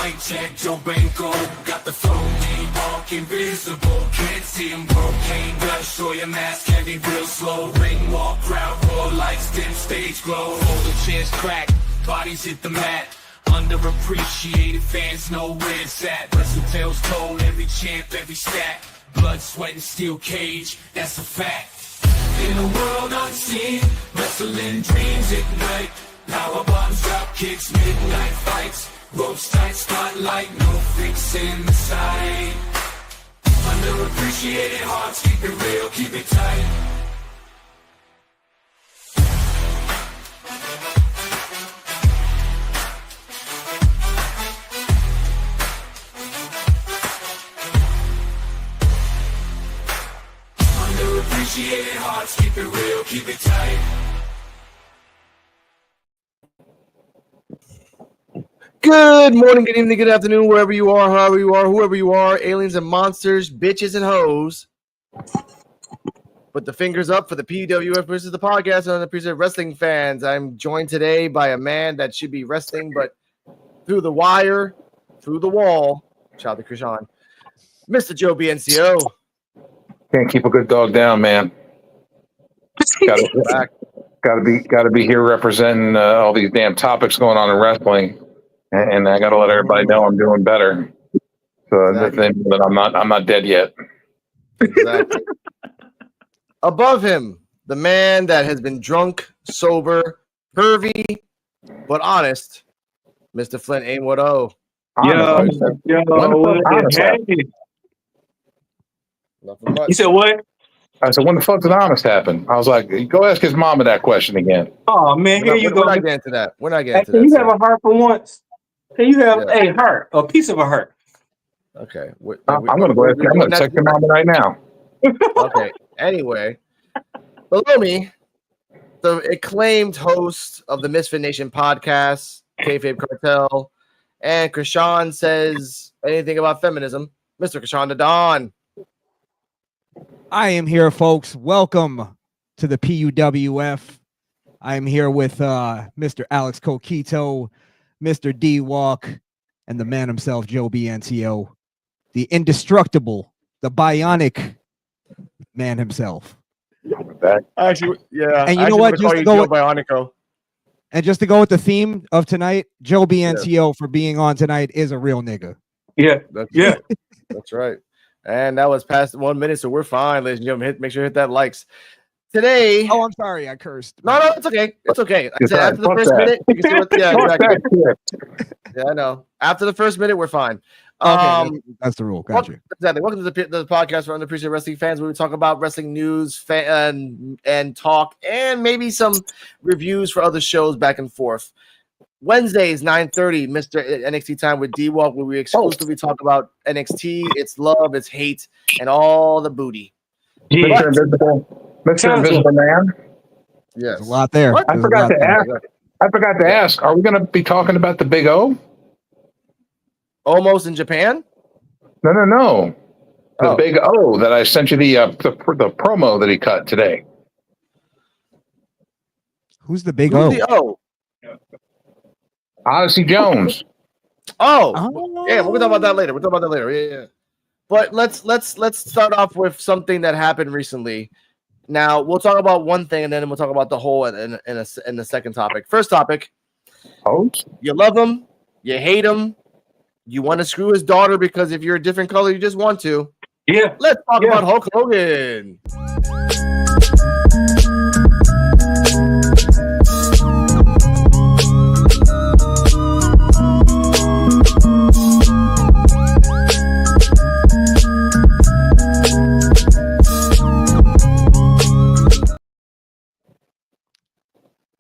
Mic check, Joe Banco. Got the flow, lean, walk invisible. Can't see him, cocaine, gotta show your mask, can be real slow. Ring walk, crowd roar, lights dim, stage glow. All the chairs crack, bodies hit the mat. Underappreciated fans know where it's at. Wrestle tales told, every champ, every stat. Blood, sweat, and steel cage, that's a fact. In a world unseen, wrestling dreams ignite. Power bombs, drop kicks, midnight fights. Ropes tight, spotlight, no freaks in the sight. Underappreciated hearts, keep it real, keep it tight. Underappreciated hearts, keep it real, keep it tight. Good morning, good evening, good afternoon, wherever you are, however you are, whoever you are, aliens and monsters, bitches and hoes. Put the fingers up for the P.UW.F versus the podcast on the Appreciate Wrestling fans. I'm joined today by a man that should be wrestling, but through the wire, through the wall. Shout out to Krishan. Mr. Joe BNCO. Can't keep a good dog down, man. Gotta be here representing all these damn topics going on in wrestling, and I gotta let everybody know I'm doing better. So Exactly. that I'm not dead yet. Exactly. Above him, the man that has been drunk, sober, pervy, but honest, Mr. Flint Aimwood-O. Yo, Nothing much. You said what? I said, when the fuck did honest happen? I was like, go ask his mama that question again. Oh man, here you go. We're not getting to that. We're not Hey, getting to can that. you sir. have a heart for once? Can you have Yeah. a heart, a piece of a heart? Okay. I'm gonna go ahead. I'm gonna text your mama right now. Okay. Anyway, below me, the acclaimed host of the Misfit Nation podcast, Kayfabe Cartel, and Krishan says anything about feminism, Mr. Krishan the Don. I am here, folks. Welcome to the P.UW.F. I am here with Mr. Alex Coquito, Mr. D-Walk, and the man himself, Joe BNCO, the indestructible, the bionic man himself. Actually, yeah. And you know what? Just to go with, Bionico. and just to go with the theme of tonight, Joe BNCO for being on tonight is a real nigga. Yeah, That's yeah. right. That's right. And that was past 1 minute, so we're fine, ladies and gentlemen. Make sure you hit that likes. Today. Oh, I'm sorry, I cursed. No, it's okay. It's okay. I said right. after the Fuck first that. minute, you can see what, yeah, Fuck exactly. that shit. Yeah, I know. After the first minute, we're fine. Okay, that's the rule. Gotcha. Exactly. Welcome to the podcast for Underappreciated Wrestling fans, where we talk about wrestling news and talk, and maybe some reviews for other shows back and forth. Wednesdays, 9:30, Mr. NXT Time with D-Walk, where we exclusively talk about NXT, its love, its hate, and all the booty. Mr. Invisible Man. Yes. There's a lot there. What? I forgot to ask. Are we going to be talking about the Big O? Almost in Japan? No. The Oh. Big O that I sent you the promo that he cut today. Who's the big Who's O? the O? Odyssey Jones. Oh. Oh. Yeah, we'll talk about that later. Yeah. But let's start off with something that happened recently. Now we'll talk about one thing, and then we'll talk about the whole in the second topic. First topic: Oh, you love him, you hate him, you want to screw his daughter because if you're a different color, you just want to. Yeah. Let's talk about Hulk Hogan.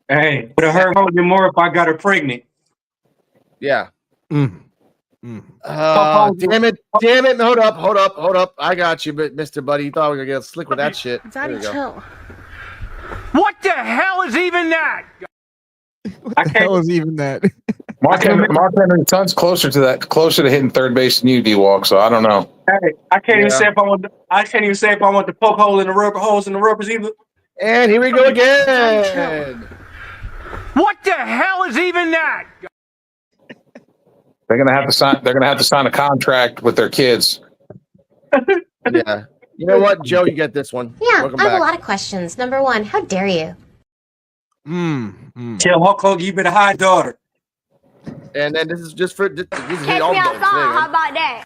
Hey, would have hurt Hogan more if I got her pregnant. Yeah. Mm. Damn it. Hold up. I got you, Mr. Buddy. You thought we were going to get slick with that shit. Daddy, chill. What the hell is even that? What the hell is even that? Mark Henry's son's closer to hitting third base than you, D-Walk. So I don't know. Hey, I can't even say if I want. I can't even say if I want to poke holes in the rubbers either. And here we go again. What the hell is even that? They're gonna have to sign. They're gonna have to sign a contract with their kids. Yeah. You know what, Joe? You get this one. Yeah, Welcome I have back. a lot of questions. Number one, how dare you? Tell Hulk Hogan you been a high daughter. And then this is just for this is Catch all me dogs outside. today, man. How about that?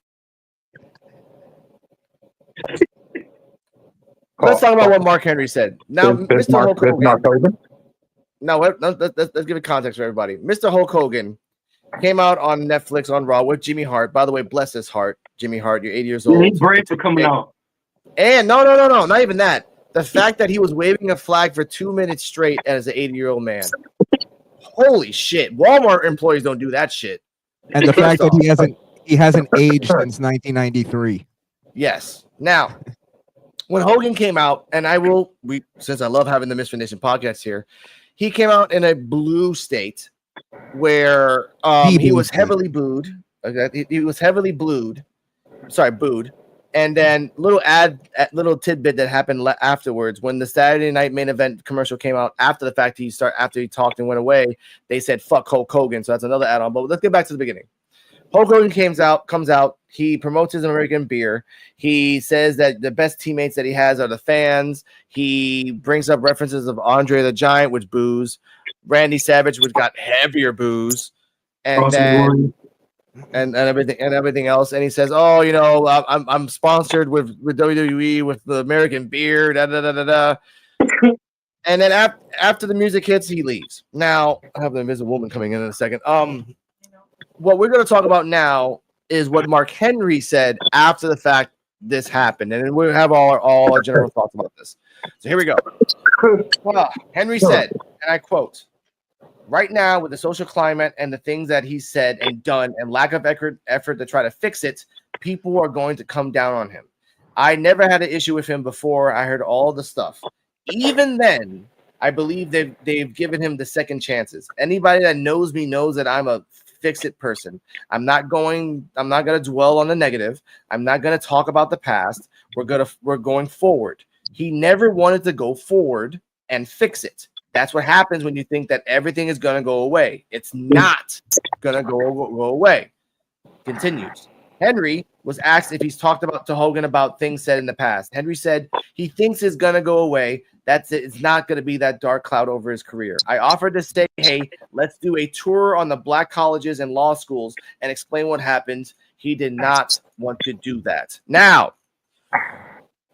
Let's talk about what Mark Henry said. Now, Mr. Hulk Hogan. No, let's give it context for everybody. Mr. Hulk Hogan came out on Netflix on Raw with Jimmy Hart. By the way, bless his heart, Jimmy Hart. You're 80 years old. He's great for coming out. And no, not even that. The fact that he was waving a flag for 2 minutes straight as an 80-year-old man. Holy shit! Walmart employees don't do that shit. And the fact that he hasn't aged since 1993. Yes. Now, when Hogan came out, and since I love having the Mystery Nation podcast here, he came out in a blue state where he was heavily booed. Okay, he was heavily booed. And then little tidbit that happened afterwards when the Saturday Night Main Event commercial came out after the fact after he talked and went away, they said fuck Hulk Hogan. So that's another add-on. But let's get back to the beginning. Hulk Hogan comes out. He promotes his American beer. He says that the best teammates that he has are the fans. He brings up references of Andre the Giant, which boos, Randy Savage, which got heavier boos, and then and everything else. And he says, "Oh, you know, I'm sponsored with WWE with the American beer." Da da da da da. And then after the music hits, he leaves. Now I have the invisible woman coming in a second. What we're going to talk about now is what Mark Henry said after the fact this happened, and we'll have all our general thoughts about this. So here we go. Henry said, and I quote, "Right now, with the social climate and the things that he said and done and lack of effort to try to fix it, people are going to come down on him. I never had an issue with him before I heard all the stuff. Even then, I believe they've given him the second chances. Anybody that knows me knows that I'm a fix-it person. I'm not going to dwell on the negative. I'm not going to talk about the past. We're going forward. He never wanted to go forward and fix it. That's what happens when you think that everything is going to go away. It's not going to go away." Continues. Henry was asked if he's talked to Hogan about things said in the past. Henry said he thinks it's going to go away. That's it. It's not going to be that dark cloud over his career. I offered to say, hey, let's do a tour on the black colleges and law schools and explain what happened. He did not want to do that. Now,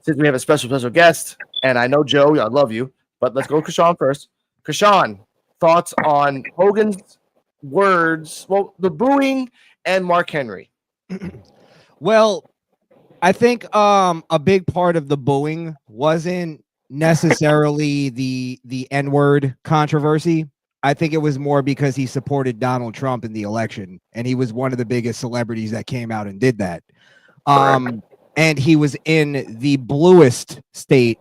since we have a special guest, and I know, Joe, I love you, but let's go Krishan first. Krishan, thoughts on Hogan's words, well, the booing and Mark Henry? Well, I think a big part of the booing wasn't necessarily the N-word controversy. I think it was more because he supported Donald Trump in the election, and he was one of the biggest celebrities that came out and did that. And he was in the bluest state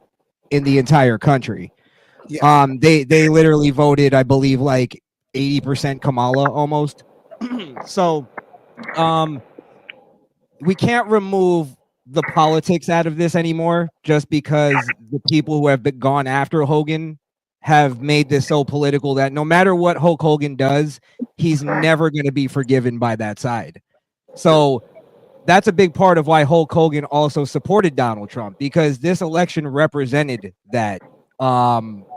in the entire country. Yeah. They literally voted, I believe, like 80% Kamala almost. So we can't remove the politics out of this anymore just because the people who have gone after Hogan have made this so political that no matter what Hulk Hogan does, he's never going to be forgiven by that side. So that's a big part of why Hulk Hogan also supported Donald Trump, because this election represented that.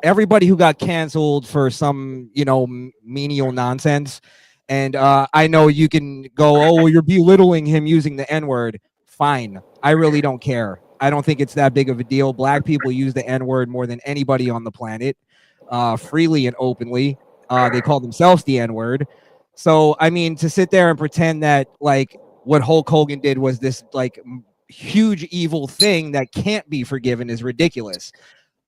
Everybody who got canceled for some, menial nonsense. And I know you can go, oh, well, you're belittling him using the N-word. Fine. I really don't care. I don't think it's that big of a deal. Black people use the N-word more than anybody on the planet, freely and openly. They call themselves the N-word. So, I mean, to sit there and pretend that, like, what Hulk Hogan did was this, like, huge evil thing that can't be forgiven is ridiculous.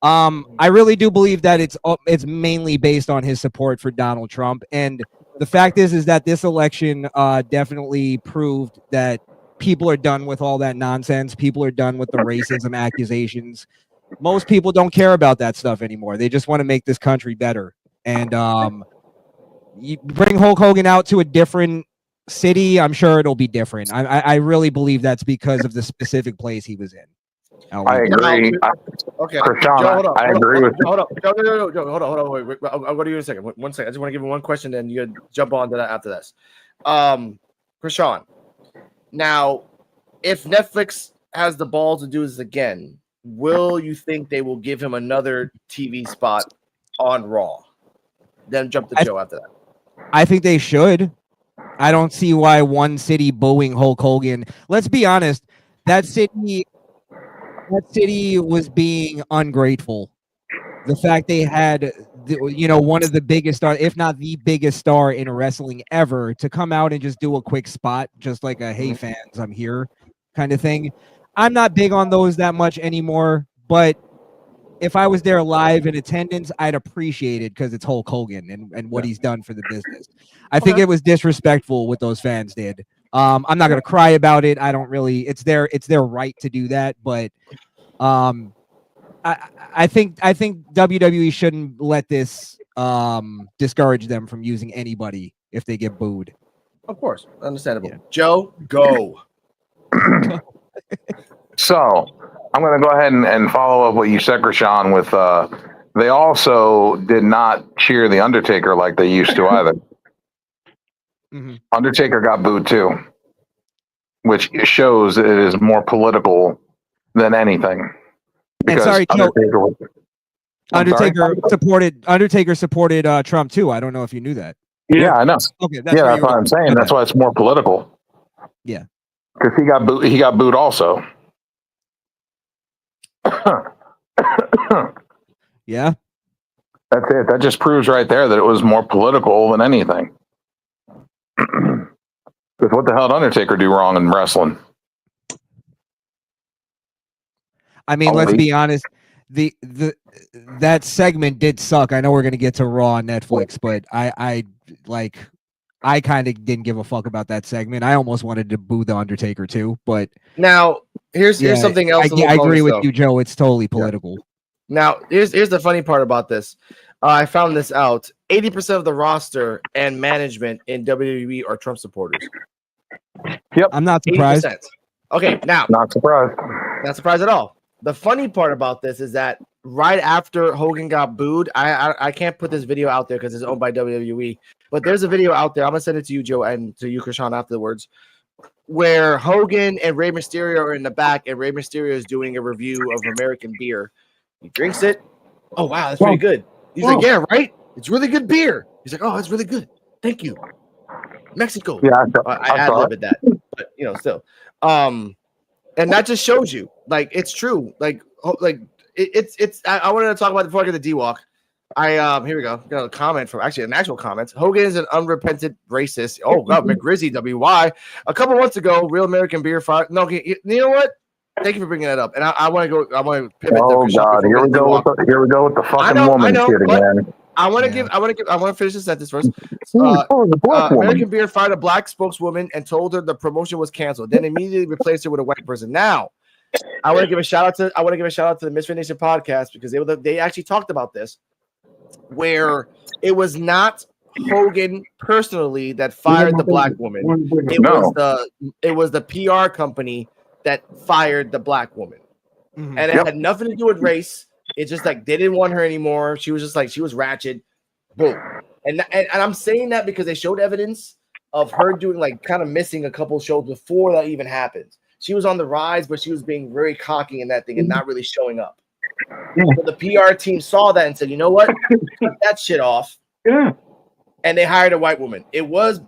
I really do believe that it's mainly based on his support for Donald Trump. And the fact is that this election definitely proved that people are done with all that nonsense. People are done with the racism accusations. Most people don't care about that stuff anymore. They just want to make this country better. And you bring Hulk Hogan out to a different city, I'm sure it'll be different. I really believe that's because of the specific place he was in. I agree. Okay, Krishan, Joe, hold on. I agree with you. Hold on. Joe, hold on. Wait. I'll go to you in a second. One second. I just want to give you one question, and you jump on to that after this. Krishan. Now, if Netflix has the balls to do this again, will you think they will give him another TV spot on Raw? Then jump to Joe after that. I think they should. I don't see why one city booing Hulk Hogan. Let's be honest. That city was being ungrateful. The fact they had, one of the biggest star, if not the biggest star in wrestling ever, to come out and just do a quick spot, just like a "Hey fans, I'm here" kind of thing. I'm not big on those that much anymore, but if I was there live in attendance, I'd appreciate it because it's Hulk Hogan and what he's done for the business. I think it was disrespectful what those fans did. I'm not gonna cry about it. I don't really. It's their right to do that, but I think WWE shouldn't let this discourage them from using anybody if they get booed. Of course, understandable. Yeah. Joe, go. So I'm going to go ahead and follow up what you said, Krishan, with they also did not cheer the Undertaker like they used to either. Mm-hmm. Undertaker got booed too, which shows that it is more political than anything. And sorry, Undertaker sorry? supported Trump too. I don't know if you knew that. Yeah, I know. Okay, that's what I'm saying. That's why it's more political. Yeah, because he got booed also. Yeah, that's it. That just proves right there that it was more political than anything. Because what the hell did Undertaker do wrong in wrestling? I mean, let's be honest. That segment did suck. I know we're gonna get to Raw on Netflix, but I kind of didn't give a fuck about that segment. I almost wanted to boo the Undertaker too, but now here's something else. I agree with you, Joe. It's totally political. Yeah. Now here's the funny part about this. I found this out. 80% of the roster and management in WWE are Trump supporters. Yep, I'm not surprised. 80%. Okay, now not surprised. Not surprised at all. The funny part about this is that right after Hogan got booed, I can't put this video out there because it's owned by WWE, but there's a video out there. I'm gonna send it to you, Joe, and to you, Krishan, afterwards, where Hogan and Rey Mysterio are in the back, and Rey Mysterio is doing a review of American beer. He drinks it. Oh wow, that's pretty good. He's like, yeah, right. It's really good beer. He's like, oh, that's really good. Thank you, Mexico. Yeah, I ad-lib at that, but still. And that just shows you, like, it's true. It's. I wanted to talk about before I get the D-Walk. Here we go. Got a comment from an actual comment. Hogan is an unrepentant racist. Oh God, McGrizzy WY. A couple months ago, Real American Beer Fire. No, you know what? Thank you for bringing that up. And I want to go. I want to pivot. Oh God, here we go with the fucking woman shit again. I want to finish the sentence first. American Beer fired a black spokeswoman and told her the promotion was canceled. Then immediately replaced her with a white person. Now, I want to give a shout out to the Misfit Nation podcast because they actually talked about this, where it was not Hogan personally that fired the black woman. It was the PR company that fired the black woman, and it had nothing to do with race. It's just like they didn't want her anymore. She was just like, she was ratchet. Boom. And I'm saying that because they showed evidence of her doing like kind of missing a couple shows before that even happened. She was on the rise, but she was being very cocky in that thing and not really showing up. So the PR team saw that and said, you know what? Cut that shit off. Yeah. And they hired a white woman. It was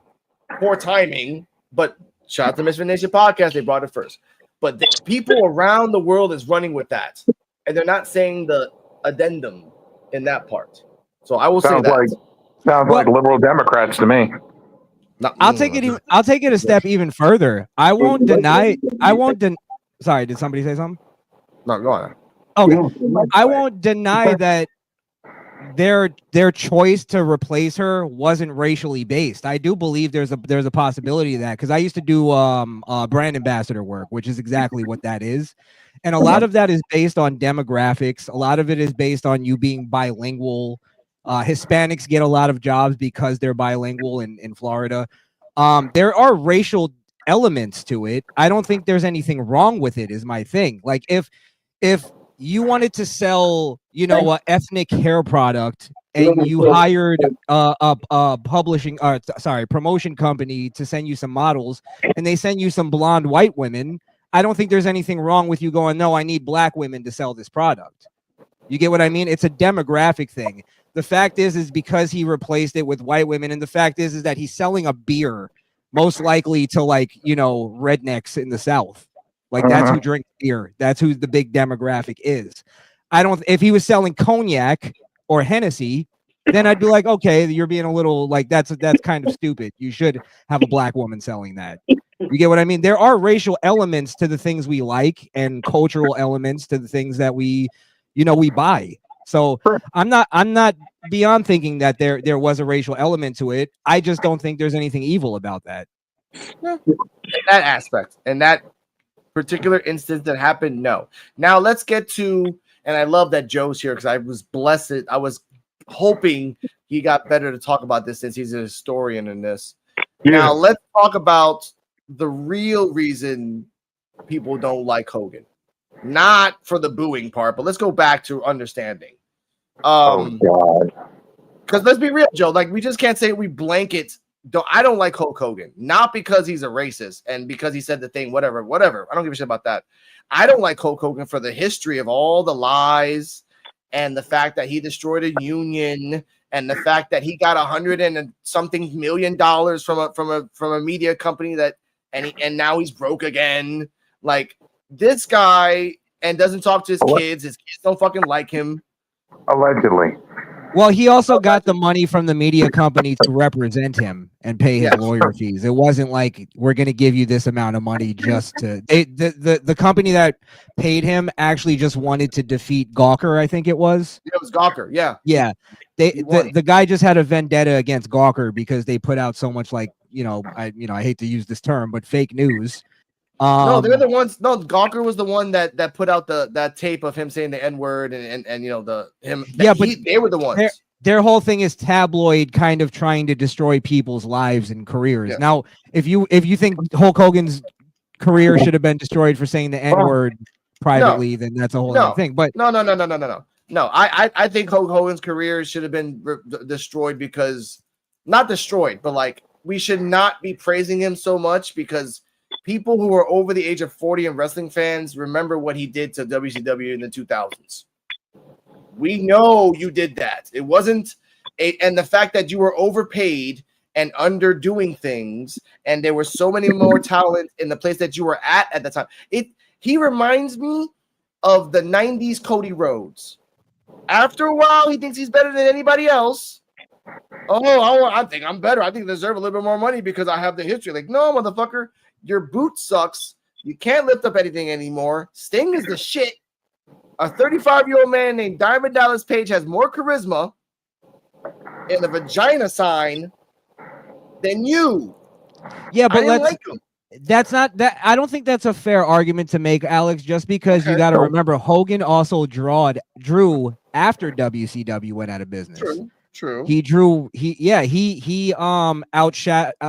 poor timing, but shout out to Misfit Nation podcast. They brought it first. But the people around the world is running with that. And they're not saying the addendum in that part. So I will say that. Sounds like liberal Democrats to me. I'll take it a step even further. I won't deny. Sorry, did somebody say something? No, go on. Okay. I won't deny that their choice to replace her wasn't racially based. I do believe there's a possibility of that because I used to do brand ambassador work, which is exactly what that is. And a lot of that is based on demographics. A lot of it is based on you being bilingual. Hispanics get a lot of jobs because they're bilingual in Florida. There are racial elements to it. I don't think there's anything wrong with it is my thing. Like if you wanted to sell, you know, a ethnic hair product, and you hired a publishing, promotion company to send you some models, and they send you some blonde white women, I don't think there's anything wrong with you going, no, I need black women to sell this product. You get what I mean? It's a demographic thing. The fact is because he replaced it with white women, and the fact is that he's selling a beer, most likely to, like, you know, rednecks in the South. Like, that's who drinks beer. That's who the big demographic is. If he was selling cognac or Hennessy, then I'd be like, okay, you're being a little, like, that's kind of stupid. You should have a black woman selling that. You get what I mean? There are racial elements to the things we like, and cultural elements to the things that we buy. So I'm not beyond thinking that there was a racial element to it. I just don't think there's anything evil about that. In that aspect, in that particular instance that happened, no. Now let's get to, and I love that Joe's here because I was blessed. I was hoping he got better to talk about this since he's a historian in this. Yeah. Now let's talk about the real reason people don't like Hogan. Not for the booing part, but let's go back to understanding. Oh God! Because let's be real, Joe. Like, we just can't say we blanket. I don't like Hulk Hogan, not because he's a racist and because he said the thing. Whatever. I don't give a shit about that. I don't like Hulk Hogan for the history of all the lies and the fact that he destroyed a union and the fact that he got $100 and something million from a media company that and now he's broke again. Like, this guy, and doesn't talk to his kids. His kids don't fucking like him. Allegedly. Well, he also got the money from the media company to represent him and pay his lawyer fees. It wasn't like, we're going to give you this amount of money just to. The company that paid him actually just wanted to defeat Gawker, I think it was. It was Gawker, yeah. Yeah. The guy just had a vendetta against Gawker because they put out so much, like, I hate to use this term, but fake news. No, they're the ones. No, Gawker was the one that put out that tape of him saying the N-word and they were the ones. Their whole thing is tabloid, kind of trying to destroy people's lives and careers. Yeah. Now, if you think Hulk Hogan's career should have been destroyed for saying the N-word privately, then that's a whole other thing. But no. I think Hulk Hogan's career should have been destroyed because, not destroyed, but like, we should not be praising him so much because people who are over the age of 40 and wrestling fans remember what he did to WCW in the 2000s. We know you did that. It wasn't and the fact that you were overpaid and underdoing things, and there were so many more talent in the place that you were at the time. He reminds me of the 90s Cody Rhodes. After a while, he thinks he's better than anybody else. I think I'm better. I think I deserve a little bit more money because I have the history. Like, no, motherfucker. Your boot sucks. You can't lift up anything anymore. Sting is the shit. A 35-year-old man named Diamond Dallas Page has more charisma and a vagina sign than you. Yeah, but that's not that. I don't think that's a fair argument to make, Alex, just because you got to remember Hogan also drew after WCW went out of business. True. He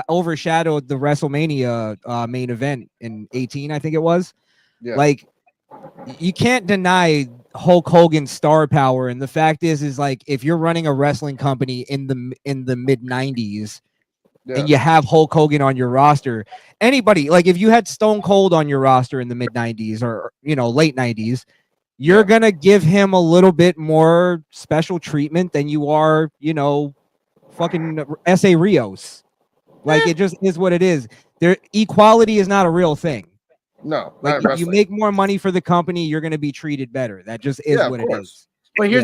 overshadowed the WrestleMania main event in 18, I think it was. Yeah. Like, you can't deny Hulk Hogan's star power, and the fact is like, if you're running a wrestling company in the mid 90s, and you have Hulk Hogan on your roster, anybody, like, if you had Stone Cold on your roster in the mid 90s or late 90s, you're going to give him a little bit more special treatment than you are, fucking S.A. Rios. Like, it just is what it is. Equality is not a real thing. No. Like, if you make more money for the company, you're going to be treated better. That just is what it is. But here's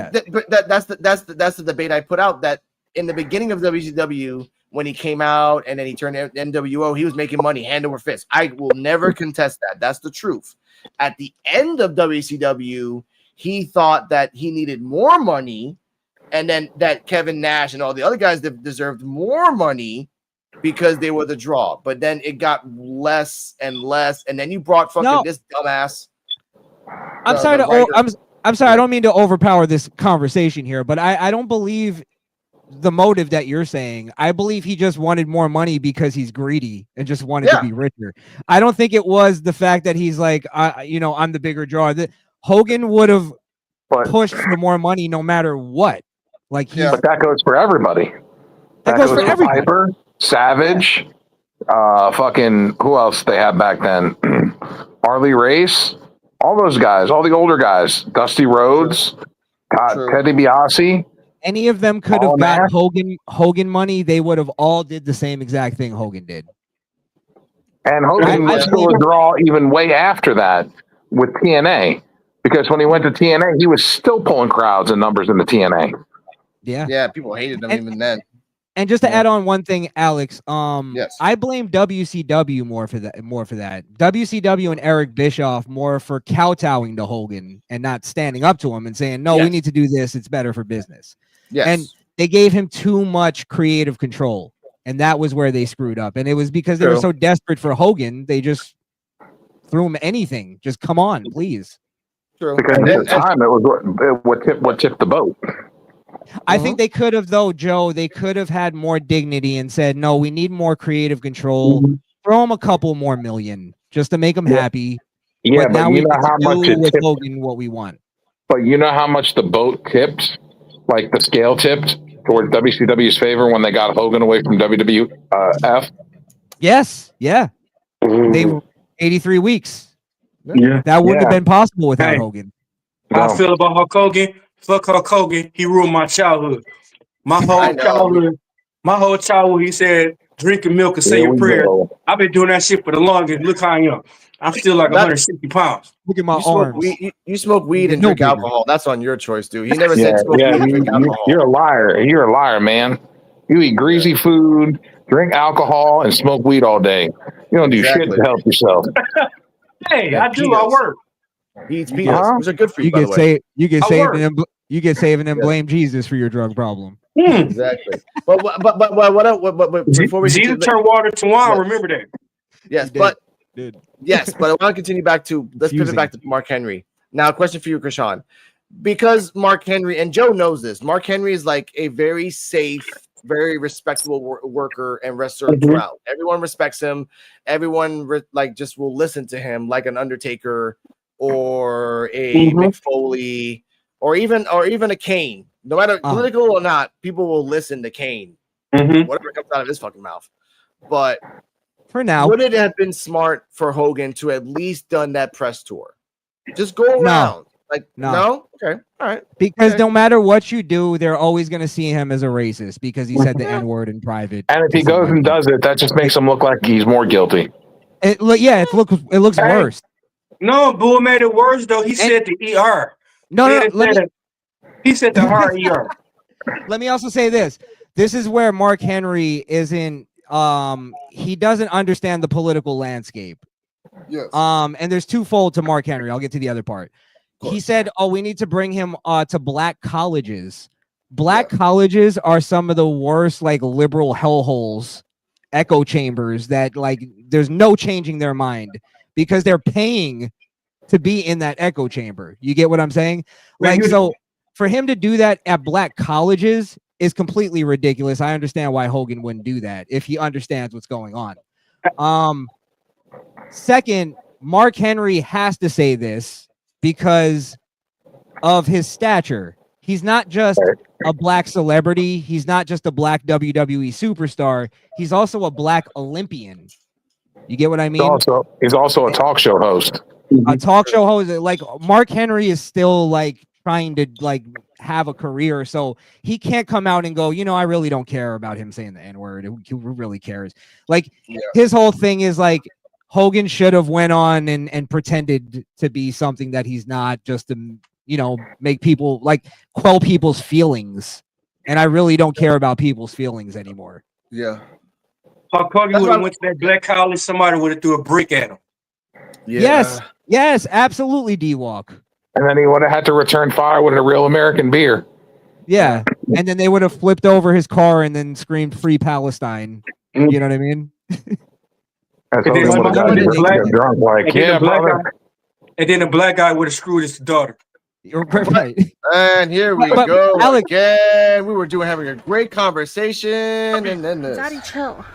that's the debate I put out, that in the beginning of WCW, when he came out and then he turned NWO, he was making money hand over fist. I will never contest that. That's the truth. At the end of WCW, he thought that he needed more money, and then that Kevin Nash and all the other guys that deserved more money because they were the draw. But then it got less and less, and then you brought this dumbass. I'm sorry. I don't mean to overpower this conversation here, but I don't believe the motive that you're saying. I believe he just wanted more money because he's greedy and just wanted to be richer. I don't think it was the fact that he's like, I'm the bigger draw. Hogan would have pushed for more money no matter what. Like But that goes for everybody. that goes for everybody. Piper, Savage, fucking who else they had back then? Harley Race, all those guys, all the older guys, Dusty Rhodes, Teddy Biasi. Any of them could have got Hogan money. They would have all did the same exact thing Hogan did. And Hogan was still a draw even way after that with TNA. Because when he went to TNA, he was still pulling crowds and numbers in the TNA. Yeah, people hated them even then. And just to add on one thing, Alex, yes. I blame WCW more for that. WCW and Eric Bischoff more for kowtowing to Hogan and not standing up to him and saying, "No, we need to do this. It's better for business." Yes. And they gave him too much creative control, and that was where they screwed up. And it was because they were so desperate for Hogan, they just threw him anything. Just come on, please. True. Because at the time, it was what tipped the boat. I think they could have, though, Joe. They could have had more dignity and said, "No, we need more creative control. Throw him a couple more million just to make him happy." Yeah, but now you we know how much it with tipped. Hogan what we want. But you know how much the boat tipped, like the scale tipped toward WCW's favor when they got Hogan away from W.W.F. Yes, yeah. They were 83 weeks. Yeah, that wouldn't have been possible without Hogan. How I feel about Hulk Hogan? Fuck Hulk Hogan. He ruined my childhood. My whole childhood, he said, drinking milk and say your prayer. I've been doing that shit for the longest. Look how I am. I'm still like 160 pounds. Look at my arms. You smoke weed and drink alcohol. That's on your choice, dude. He never said smoke weed and drink alcohol. You're a liar. You're a liar, man. You eat greasy food, drink alcohol, and smoke weed all day. You don't do shit to help yourself. Hey, I do. I work. He eats peanuts. Those are good for you, by the way. You get saved and then blame Jesus for your drug problem. Exactly. But before we Jesus turn water to wine, remember that. Yes, but I want to continue back to pivot back to Mark Henry. Now, a question for you, Krishan. Because Mark Henry, and Joe knows this, Mark Henry is like a very safe, very respectable worker and wrestler throughout. Everyone respects him. Everyone just will listen to him, like an Undertaker or a Mick Foley or even a Kane. No matter political or not, people will listen to Kane. Whatever comes out of his fucking mouth. But for now, would it have been smart for Hogan to at least done that press tour? Just go around. No? Okay. All right. Because no matter what you do, they're always going to see him as a racist because he said the N-word in private. And if he goes and does it, that just makes him look like he's more guilty. It looks worse. No, Bull made it worse though. He said the ER. He said the RER. Let me also say this. This is where Mark Henry isn't. He doesn't understand the political landscape. Yes. And there's twofold to Mark Henry. I'll get to the other part. He said, we need to bring him to black colleges. Black colleges are some of the worst, liberal hellholes, echo chambers that, there's no changing their mind because they're paying to be in that echo chamber. You get what I'm saying? So for him to do that at black colleges is completely ridiculous. I understand why Hogan wouldn't do that if he understands what's going on. Second, Mark Henry has to say this because of his stature. He's not just a black celebrity. He's not just a black WWE superstar. He's also a black Olympian. You get what I mean? He's also a talk show host. A talk show host. Mark Henry is still trying to have a career, so he can't come out and go, I really don't care about him saying the N-word. Who really cares? His whole thing is Hogan should have went on and pretended to be something that he's not, just to make people quell people's feelings. And I really don't care about people's feelings anymore. Yeah. Hulk Hogan would have went to that black college, somebody would have threw a brick at him. Yeah. Yes, absolutely, D-Walk. And then he would have had to return fire with a real American beer. Yeah. And then they would have flipped over his car and then screamed "Free Palestine." You know what I mean? And then a black guy would have screwed his daughter. Right. And here we go again. We were having a great conversation, and then this. Daddy, chill.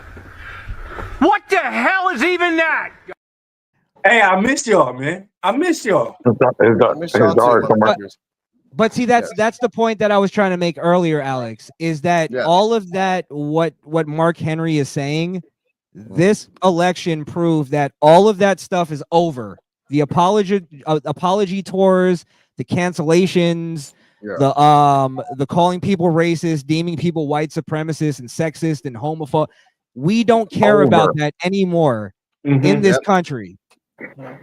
What the hell is even that? Hey, I missed y'all, man. I missed y'all. But see, that's the point that I was trying to make earlier, Alex, is that all of that, what Mark Henry is saying, this election proved that all of that stuff is over. The apology tours, the cancellations, the calling people racist, deeming people white supremacists and sexist and homophobe. We don't care about that anymore in this country.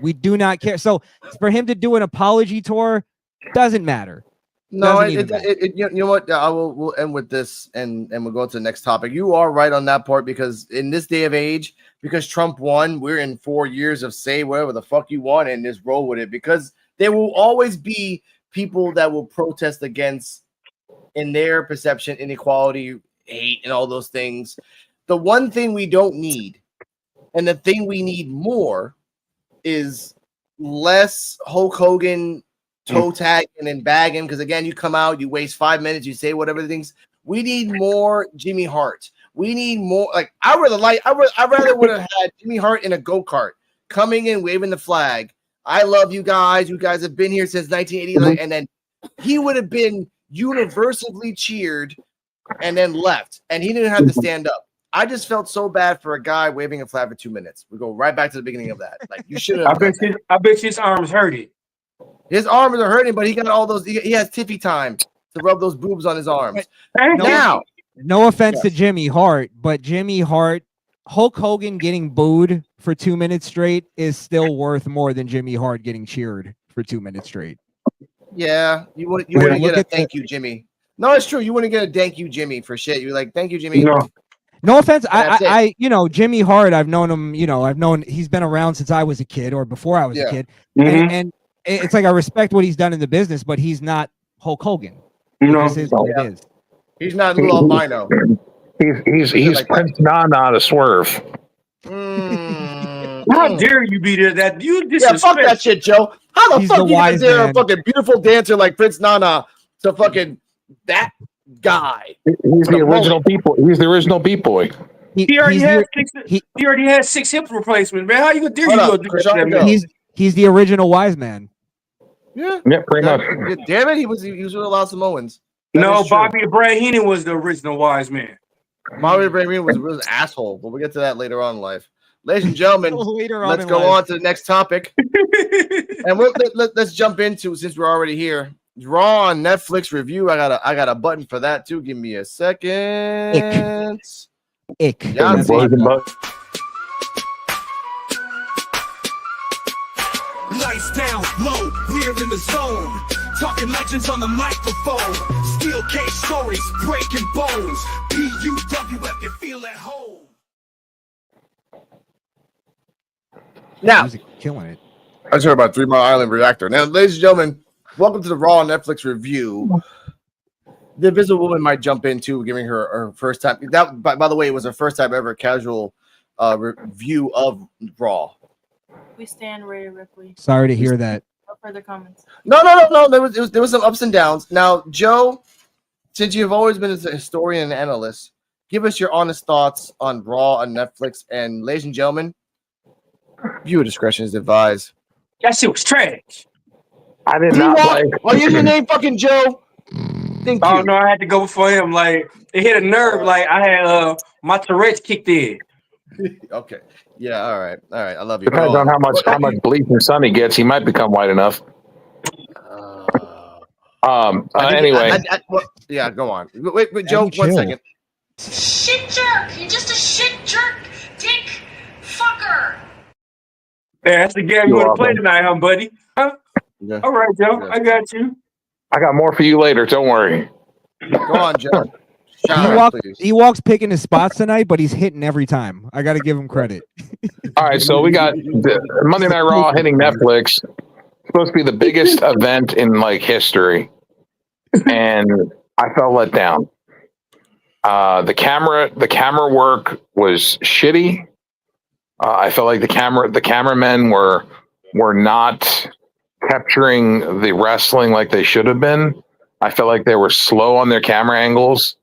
We do not care. So for him to do an apology tour doesn't matter. No, you know what? We'll end with this and we'll go to the next topic. You are right on that part, because in this day of age, because Trump won, we're in 4 years of say whatever the fuck you want and just roll with it, because there will always be people that will protest against, in their perception, inequality, hate, and all those things. The one thing we don't need, and the thing we need more, is less Hulk Hogan toe tagging and bagging, because again, you come out, you waste 5 minutes, you say whatever things. We need more Jimmy Hart. We need more. Like, I rather would have had Jimmy Hart in a go-kart coming in waving the flag. I love you guys. You guys have been here since 1980, and then he would have been universally cheered and then left, and he didn't have to stand up. I just felt so bad for a guy waving a flag for 2 minutes. We go right back to the beginning of that. Like, you should have. I bet his arms hurting. His arms are hurting, but he got all those. He has tiffy time to rub those boobs on his arms. No offense to Jimmy Hart, but Jimmy Hart, Hulk Hogan getting booed for 2 minutes straight is still worth more than Jimmy Hart getting cheered for 2 minutes straight. Yeah, you wouldn't get a thank you, Jimmy. No, it's true. You wouldn't get a thank you, Jimmy, for shit. You're like, thank you, Jimmy. No offense. I Jimmy Hart, I've known him, he's been around since I was a kid or before I was a kid. And it's like, I respect what he's done in the business, but he's not Hulk Hogan. This is what it is. He's not Lou Albino. He's Prince Nana to Swerve. How dare you be there? That you disrespect. Yeah, fuck that shit, Joe. How the fuck you gonna dare a fucking beautiful dancer like Prince Nana to fucking that guy? He's the original people. He's the original beat boy. He already had 6 hip replacements, man. How you gonna dare you go do that? He's the original wise man. Yeah, pretty much. Damn it, he was with a lot of Samoans. Bobby the Brain Heenan was the original wise man. Bobby the Brain Heenan was an asshole, but we'll get to that later on in life. Ladies and gentlemen, let's go on to the next topic. And let's jump into, since we're already here, Raw on Netflix review. I got a button for that too. Give me a second. Ick. Lights down, low, we're in the zone. Talking legends on the microphone. Steel cage stories, breaking bones. P.UW.F, you feel at home. Now, killing it. I just heard about 3 Mile Island Reactor. Now, ladies and gentlemen, welcome to the Raw on Netflix review. The Invisible Woman might jump into giving her first time. That, by the way, it was her first time ever casual review of Raw. We stand Rhea Ripley. Sorry to hear that. No further comments. No. There was some ups and downs. Now, Joe, since you've always been a historian and analyst, give us your honest thoughts on Raw on Netflix. And ladies and gentlemen, viewer discretion is advised. That shit was trash. I did not like. Oh, use your name, fucking Joe. Thank you. Oh no, I had to go before him. Like, it hit a nerve. Like, I had my Tourette's kicked in. Okay. Yeah. All right. I love you. Depends on how much bleach and sun he gets. He might become white enough. Anyway. Yeah. Go on. Wait, Joe. 1 second. Shit jerk! You're just a shit jerk, dick fucker. Yeah, that's the game you want to play tonight, huh, buddy? Huh? Yeah. All right, Joe. I got you. I got more for you later. Don't worry. Go on, Joe. He walks picking his spots tonight, but he's hitting every time. I got to give him credit. All right, so we got Monday Night Raw hitting Netflix. It's supposed to be the biggest event in like history, and I felt let down. The camera work was shitty. I felt like the cameramen were not capturing the wrestling like they should have been. I felt like they were slow on their camera angles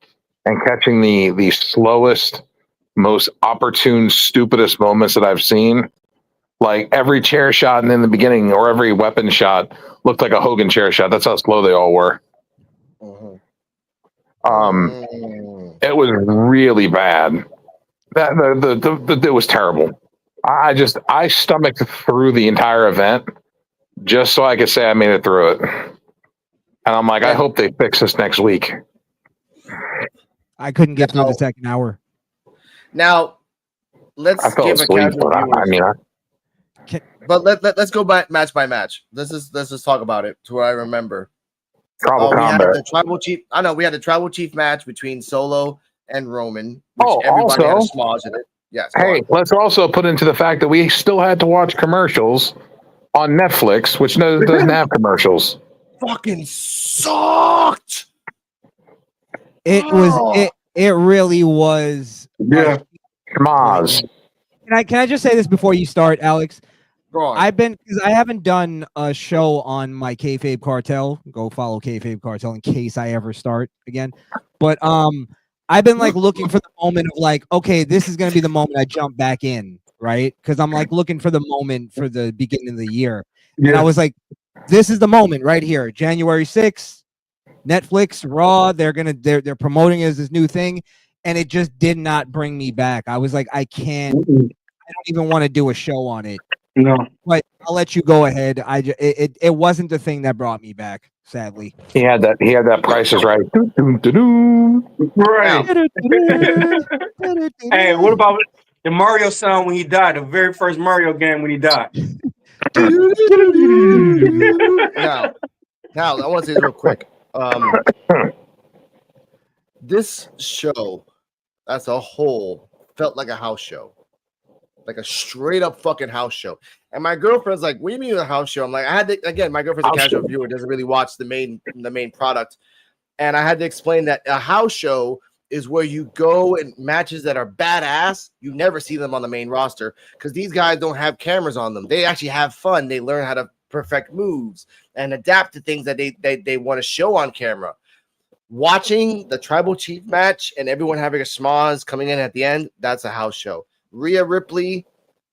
and catching the slowest, most opportune, stupidest moments that I've seen, Like every chair shot in the beginning or every weapon shot looked like a Hogan chair shot. That's how slow they all were. It was really bad. It was terrible. I stomached through the entire event just so I could say I made it through it. And I'm like, I hope they fix this next week. I couldn't get through the second hour. Now, let's give a casual viewer. But let's go by match by match. Let's just talk about it to where I remember. Tribal we had combat. the tribal chief. I know we had the tribal chief match between Solo and Roman, which everybody had a smudge in it. Yes. Hey, let's also put into the fact that we still had to watch commercials on Netflix, which doesn't have commercials. Fucking sucked. It was it really was. Yeah. Schmoz. Can I just say this before you start, Alex? Go on. because I haven't done a show on my Kayfabe Cartel. Go follow Kayfabe Cartel in case I ever start again. But I've been like looking for the moment of like, okay, this is gonna be the moment I jump back in, right? Because I'm like looking for the moment for the beginning of the year. Yeah. And I was like, this is the moment right here, January 6th, Netflix, Raw. They're promoting it as this new thing, and it just did not bring me back. I was like, I can't. I don't even want to do a show on it. No, but I'll let you go ahead. It wasn't the thing that brought me back, sadly. He had that Price is Right. Right. Hey, what about the Mario sound when he died? The very first Mario game when he died. Now I want to say this real quick. This show, as a whole, felt like a house show. Like a straight up fucking house show. And my girlfriend's like, what do you mean a house show? I'm like, I had to, again, my girlfriend's a casual viewer, doesn't really watch the main product. And I had to explain that a house show is where you go and matches that are badass. You never see them on the main roster because these guys don't have cameras on them. They actually have fun. They learn how to perfect moves and adapt to things that they want to show on camera. Watching the tribal chief match and everyone having a schmoz coming in at the end, that's a house show. Rhea Ripley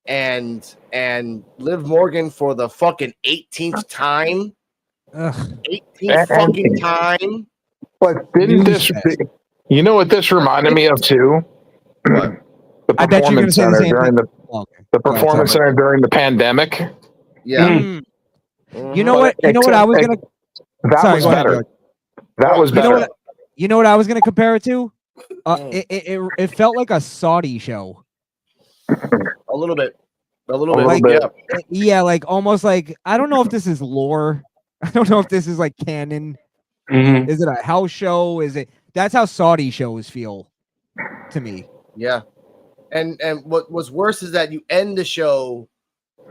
and Liv Morgan for the fucking 18th time. 18th fucking time. But didn't this? You know what this reminded me of too? What? The performance center during the performance center during the pandemic. Yeah. Mm-hmm. You know what? You know what I was gonna. That was better. That was better. You know what I was gonna compare it to? It felt like a Saudi show. A little bit. Like, yeah, like almost like I don't know if this is lore. I don't know if this is like canon. Mm-hmm. Is it a house show? Is it? That's how Saudi shows feel to me. Yeah, and what was worse is that you end the show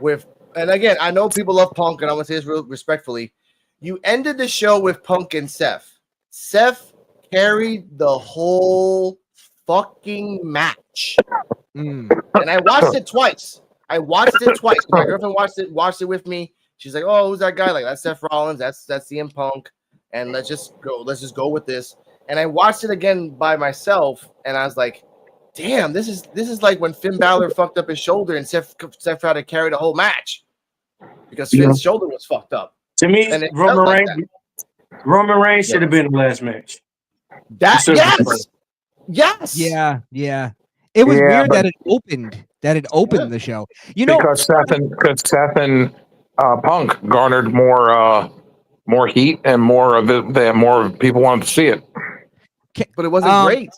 with, and again, I know people love Punk, and I'm gonna say this real respectfully. You ended the show with Punk and Seth. Seth carried the whole fucking match. And I watched it twice. My girlfriend watched it with me. She's like, "Oh, who's that guy?" Like, that's Seth Rollins. That's CM Punk. And let's just go with this. And I watched it again by myself, and I was like, "Damn, this is like when Finn Balor fucked up his shoulder, and Seth tried to carry the whole match because Finn's shoulder was fucked up." To me, Roman Reigns should have been the last match. Yes. Yeah. It was weird that it opened the show. You know, because Seth and Punk garnered more heat and more people wanted to see it. But it wasn't great.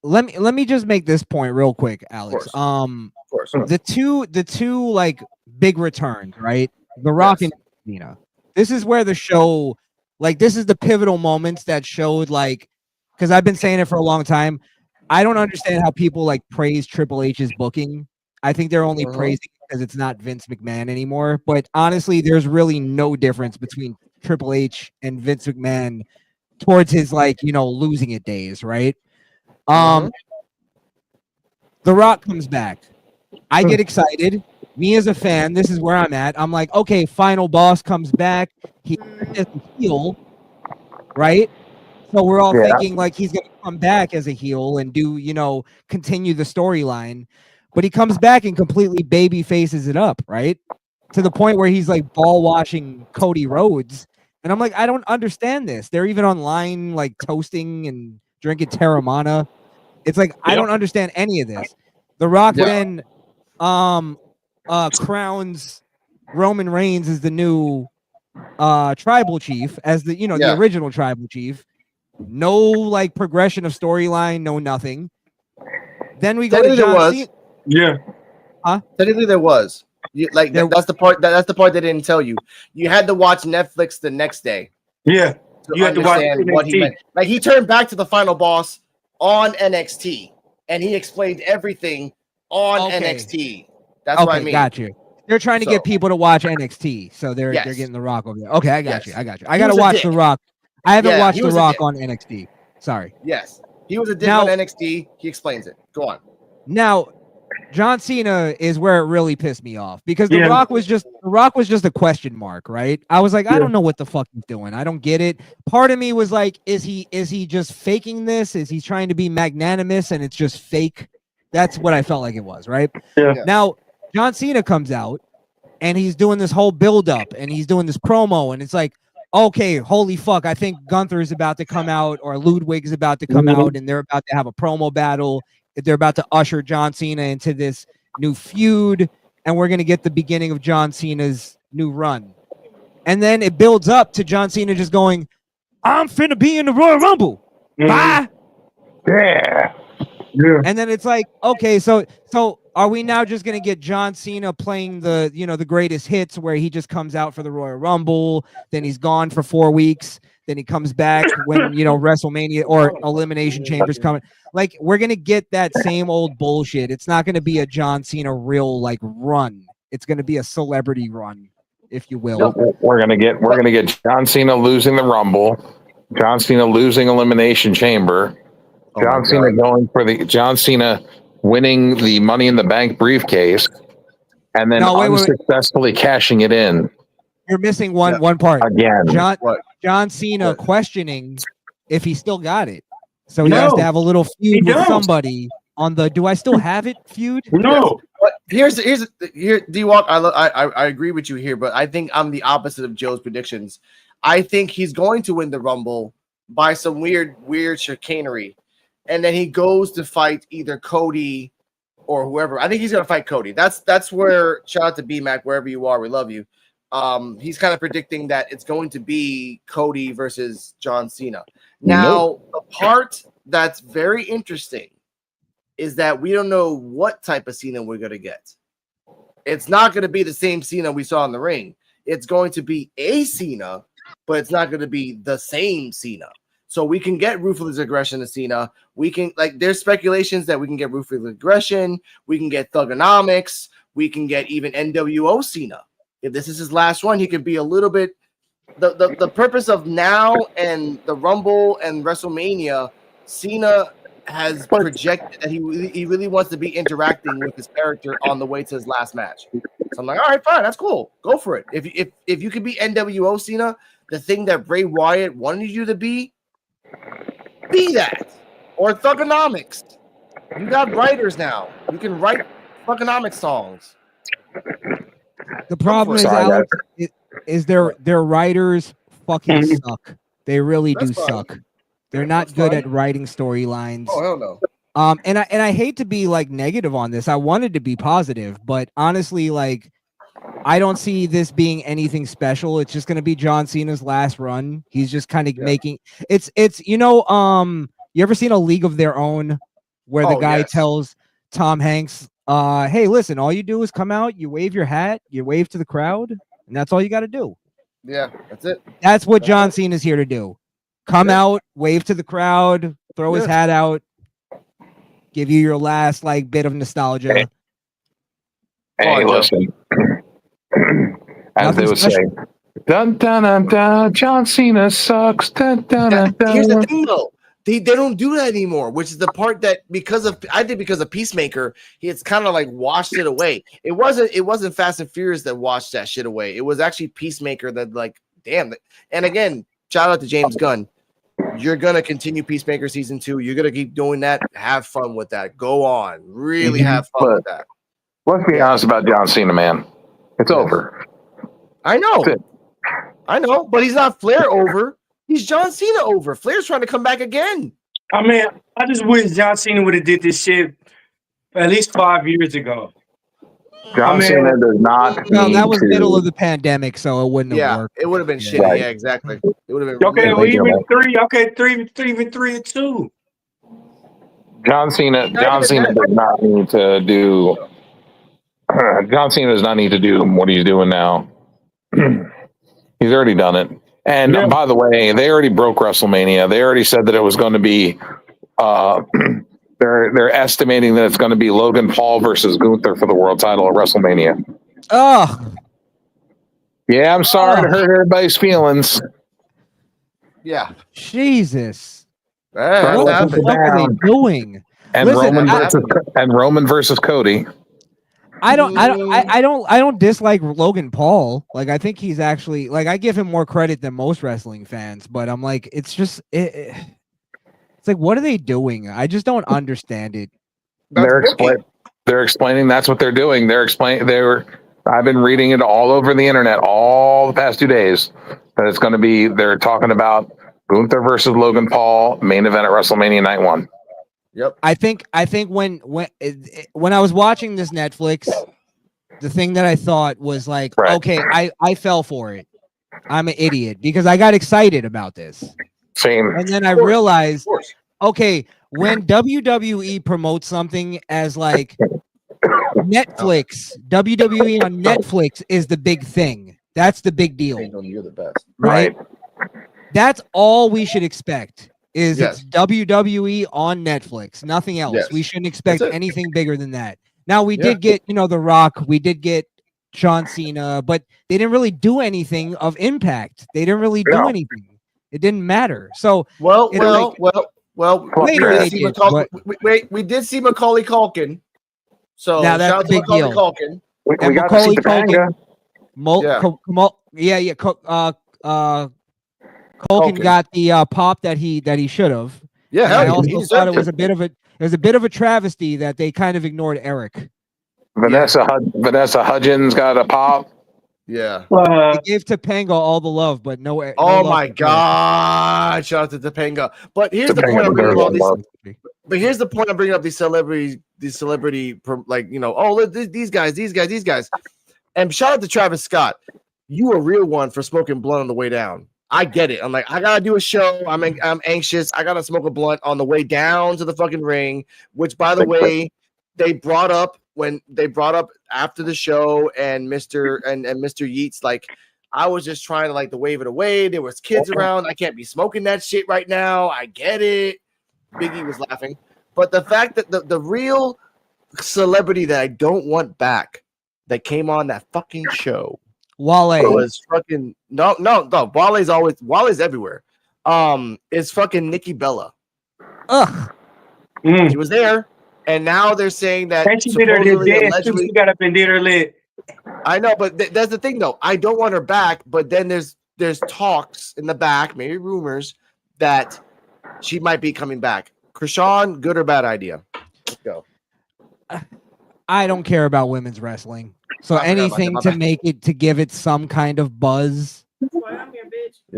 Let me just make this point real quick, Alex. Of course. The two like big returns, right? The Rock and Cena. This is where the show, like, this is the pivotal moments that showed, like, because I've been saying it for a long time. I don't understand how people like praise Triple H's booking. I think they're only praising because it's not Vince McMahon anymore. But honestly, there's really no difference between Triple H and Vince McMahon towards his, like, losing it days, right? The Rock comes back. I get excited. Me as a fan, this is where I'm at. I'm like, okay, final boss comes back. He is a heel, right? So we're all thinking like he's going to come back as a heel and do, continue the storyline. but he comes back and completely baby faces it up, right? To the point where he's like ball washing Cody Rhodes. And I'm like, I don't understand this. They're even online like toasting and drinking Terramana. It's like, I don't understand any of this. The Rock then crowns Roman Reigns as the new tribal chief, as the the original tribal chief. No like progression of storyline, no nothing. Then we go to John Cena. Yeah. Huh? Technically there was. That's the part that's the part they didn't tell you. You had to watch Netflix the next day. Yeah. You had to watch what he meant. Like he turned back to the final boss on NXT and he explained everything on NXT. That's what I mean. Got you. They're trying to get people to watch NXT, so they're getting The Rock over there. Okay, I got you. I gotta watch The Rock. I haven't watched The Rock on NXT. Sorry. Yes, he was a dick on NXT. He explains it. Go on. Now, John Cena is where it really pissed me off because The Rock was just a question mark, right? I was like, I don't know what the fuck he's doing. I don't get it. Part of me was like, is he just faking this? Is he trying to be magnanimous and it's just fake? That's what I felt like it was, right? Yeah. Now, John Cena comes out and he's doing this whole build up and he's doing this promo and it's like, okay, holy fuck, I think Gunther is about to come out or Ludwig is about to come out and they're about to have a promo battle. They're about to usher John Cena into this new feud and we're going to get the beginning of John Cena's new run. And then it builds up to John Cena just going, I'm finna be in the Royal Rumble. Bye. Yeah. And then it's like, okay, so are we now just gonna get John Cena playing the the greatest hits where he just comes out for the Royal Rumble, then he's gone for 4 weeks, then he comes back when WrestleMania or Elimination Chamber's coming? Like we're gonna get that same old bullshit. It's not gonna be a John Cena real like run. It's gonna be a celebrity run, if you will. We're gonna get John Cena losing the Rumble, John Cena losing Elimination Chamber. John Cena winning the Money in the Bank briefcase, and then unsuccessfully cashing it in. You're missing one part again. John Cena questioning if he still got it, so he has to have a little feud with somebody on the "Do I still have it?" feud. No, but here, D-Walk. I agree with you here, but I think I'm the opposite of Joe's predictions. I think he's going to win the Rumble by some weird chicanery. And then he goes to fight either Cody or whoever. I think he's going to fight Cody. That's where, shout out to B-Mac, wherever you are, we love you. He's kind of predicting that it's going to be Cody versus John Cena. Now, the part that's very interesting is that we don't know what type of Cena we're going to get. It's not going to be the same Cena we saw in the ring. It's going to be a Cena, but it's not going to be the same Cena. So we can get Ruthless Aggression to Cena. We can there's speculations that we can get Ruthless Aggression. We can get Thugonomics. We can get even NWO Cena. If this is his last one, he could be a little bit. The purpose of now and the Rumble and WrestleMania, Cena has projected that he really wants to be interacting with his character on the way to his last match. So I'm like, all right, fine, that's cool. Go for it. If you could be NWO Cena, the thing that Bray Wyatt wanted you to be that. Or Thugonomics. You got writers now. You can write Thugonomics songs. The problem is, Alex, is their writers fucking suck. They really do suck. They're not good at writing storylines. Oh, hell no. And I hate to be like negative on this. I wanted to be positive, but honestly, like I don't see this being anything special. It's just going to be John Cena's last run. He's just kind of making it's you ever seen A League of Their Own where the guy tells Tom Hanks, hey, listen, all you do is come out, you wave your hat, you wave to the crowd, and that's all you got to do. Yeah, that's it. That's what John Cena is here to do. Come out, wave to the crowd, throw his hat out, give you your last like bit of nostalgia. Hey, listen. As they would say, dun dun dun dun. John Cena sucks. Dun dun dun dun. Here's the thing, though. They don't do that anymore, which is the part that because of Peacemaker, it's kind of like washed it away. It wasn't Fast and Furious that washed that shit away. It was actually Peacemaker that like, damn. And again, shout out to James Gunn. You're gonna continue Peacemaker season 2. You're gonna keep doing that. Have fun with that. Go on. Really have fun with that. Let's be honest about John Cena, man. It's over. I know. That's it. I know, but he's not Flair over. He's John Cena over. Flair's trying to come back again. I mean, I just wish John Cena would have did this shit at least 5 years ago. John Cena does not. Well, that was middle of the pandemic, so it wouldn't have worked. It would have been shitty. Right. Yeah, exactly. It would have been Okay, really well, even 3. Okay, 3 and 2. John Cena does not need to do. John Cena does not need to do what he's doing now. He's already done it. And by the way, they already broke WrestleMania. They already said that it was going to be. They're estimating that it's going to be Logan Paul versus Gunther for the world title at WrestleMania. Oh, yeah. I'm sorry to hurt everybody's feelings. Yeah. Jesus. What the fuck are they doing? And Listen, Roman versus Cody. I don't dislike Logan Paul. Like, I think he's actually, like, I give him more credit than most wrestling fans, but I'm like, it's just it's like, what are they doing? I just don't understand it. They're explaining that's what they're doing. I've been reading it all over the internet all the past 2 days that it's going to be. They're talking about Gunther versus Logan Paul main event at WrestleMania Night 1. Yep. I think when I was watching this Netflix, the thing that I thought was like, okay, I fell for it. I'm an idiot because I got excited about this. Same. And then I realized, okay, when WWE promotes something as like Netflix, WWE on Netflix is the big thing. That's the big deal. You're the best. Right? That's all we should expect. It's WWE on Netflix, nothing else. Yes. We shouldn't expect anything bigger than that. Now we did get, The Rock, we did get John Cena, but they didn't really do anything of impact. They didn't really do anything. It didn't matter. So well, later they did, we did see Macaulay Culkin. So now that's a big deal. Culkin. We got Macaulay Culkin. Culkin got the pop that he should have. Yeah, I also thought it was a bit of a travesty that they kind of ignored Eric. Vanessa Hudgens got a pop. Yeah. They gave Topanga all the love, but no. Oh my God! Shout out to Topanga. But here's the point I'm bringing all these. But here's the point I'm bringing up these celebrity, like these guys. And shout out to Travis Scott. You a real one for smoking blunt on the way down. I get it. I'm like, I gotta do a show. I'm anxious. I gotta smoke a blunt on the way down to the fucking ring. Which, by the way, they brought up after the show, and Mr. Yeats, like, I was just trying to to wave it away. There was kids around. I can't be smoking that shit right now. I get it. Biggie was laughing, but the fact that the real celebrity that I don't want back that came on that fucking show. Wale was fucking no. Wale's everywhere. It's fucking Nikki Bella. Ugh. He was there, and now they're saying that she did her dance. She got up and did her lit. I know, but that's the thing, though. I don't want her back, but then there's talks in the back, maybe rumors that she might be coming back. Krishan, good or bad idea? Let's go. I don't care about women's wrestling. So anything to make it, to give it some kind of buzz,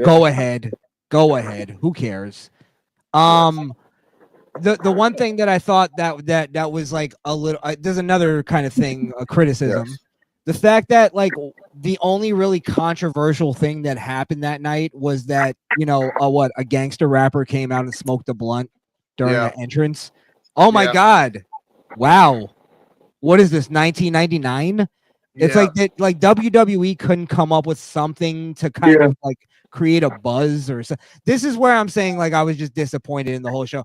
go ahead. Who cares? The one thing that I thought that was like a little, there's another kind of thing, a criticism. Yes. The fact that the only really controversial thing that happened that night was that, a gangster rapper came out and smoked a blunt during the entrance. Oh my God. Wow. What is this, 1999? It's like that, like WWE couldn't come up with something to kind of create a buzz or something. This is where I'm saying I was just disappointed in the whole show.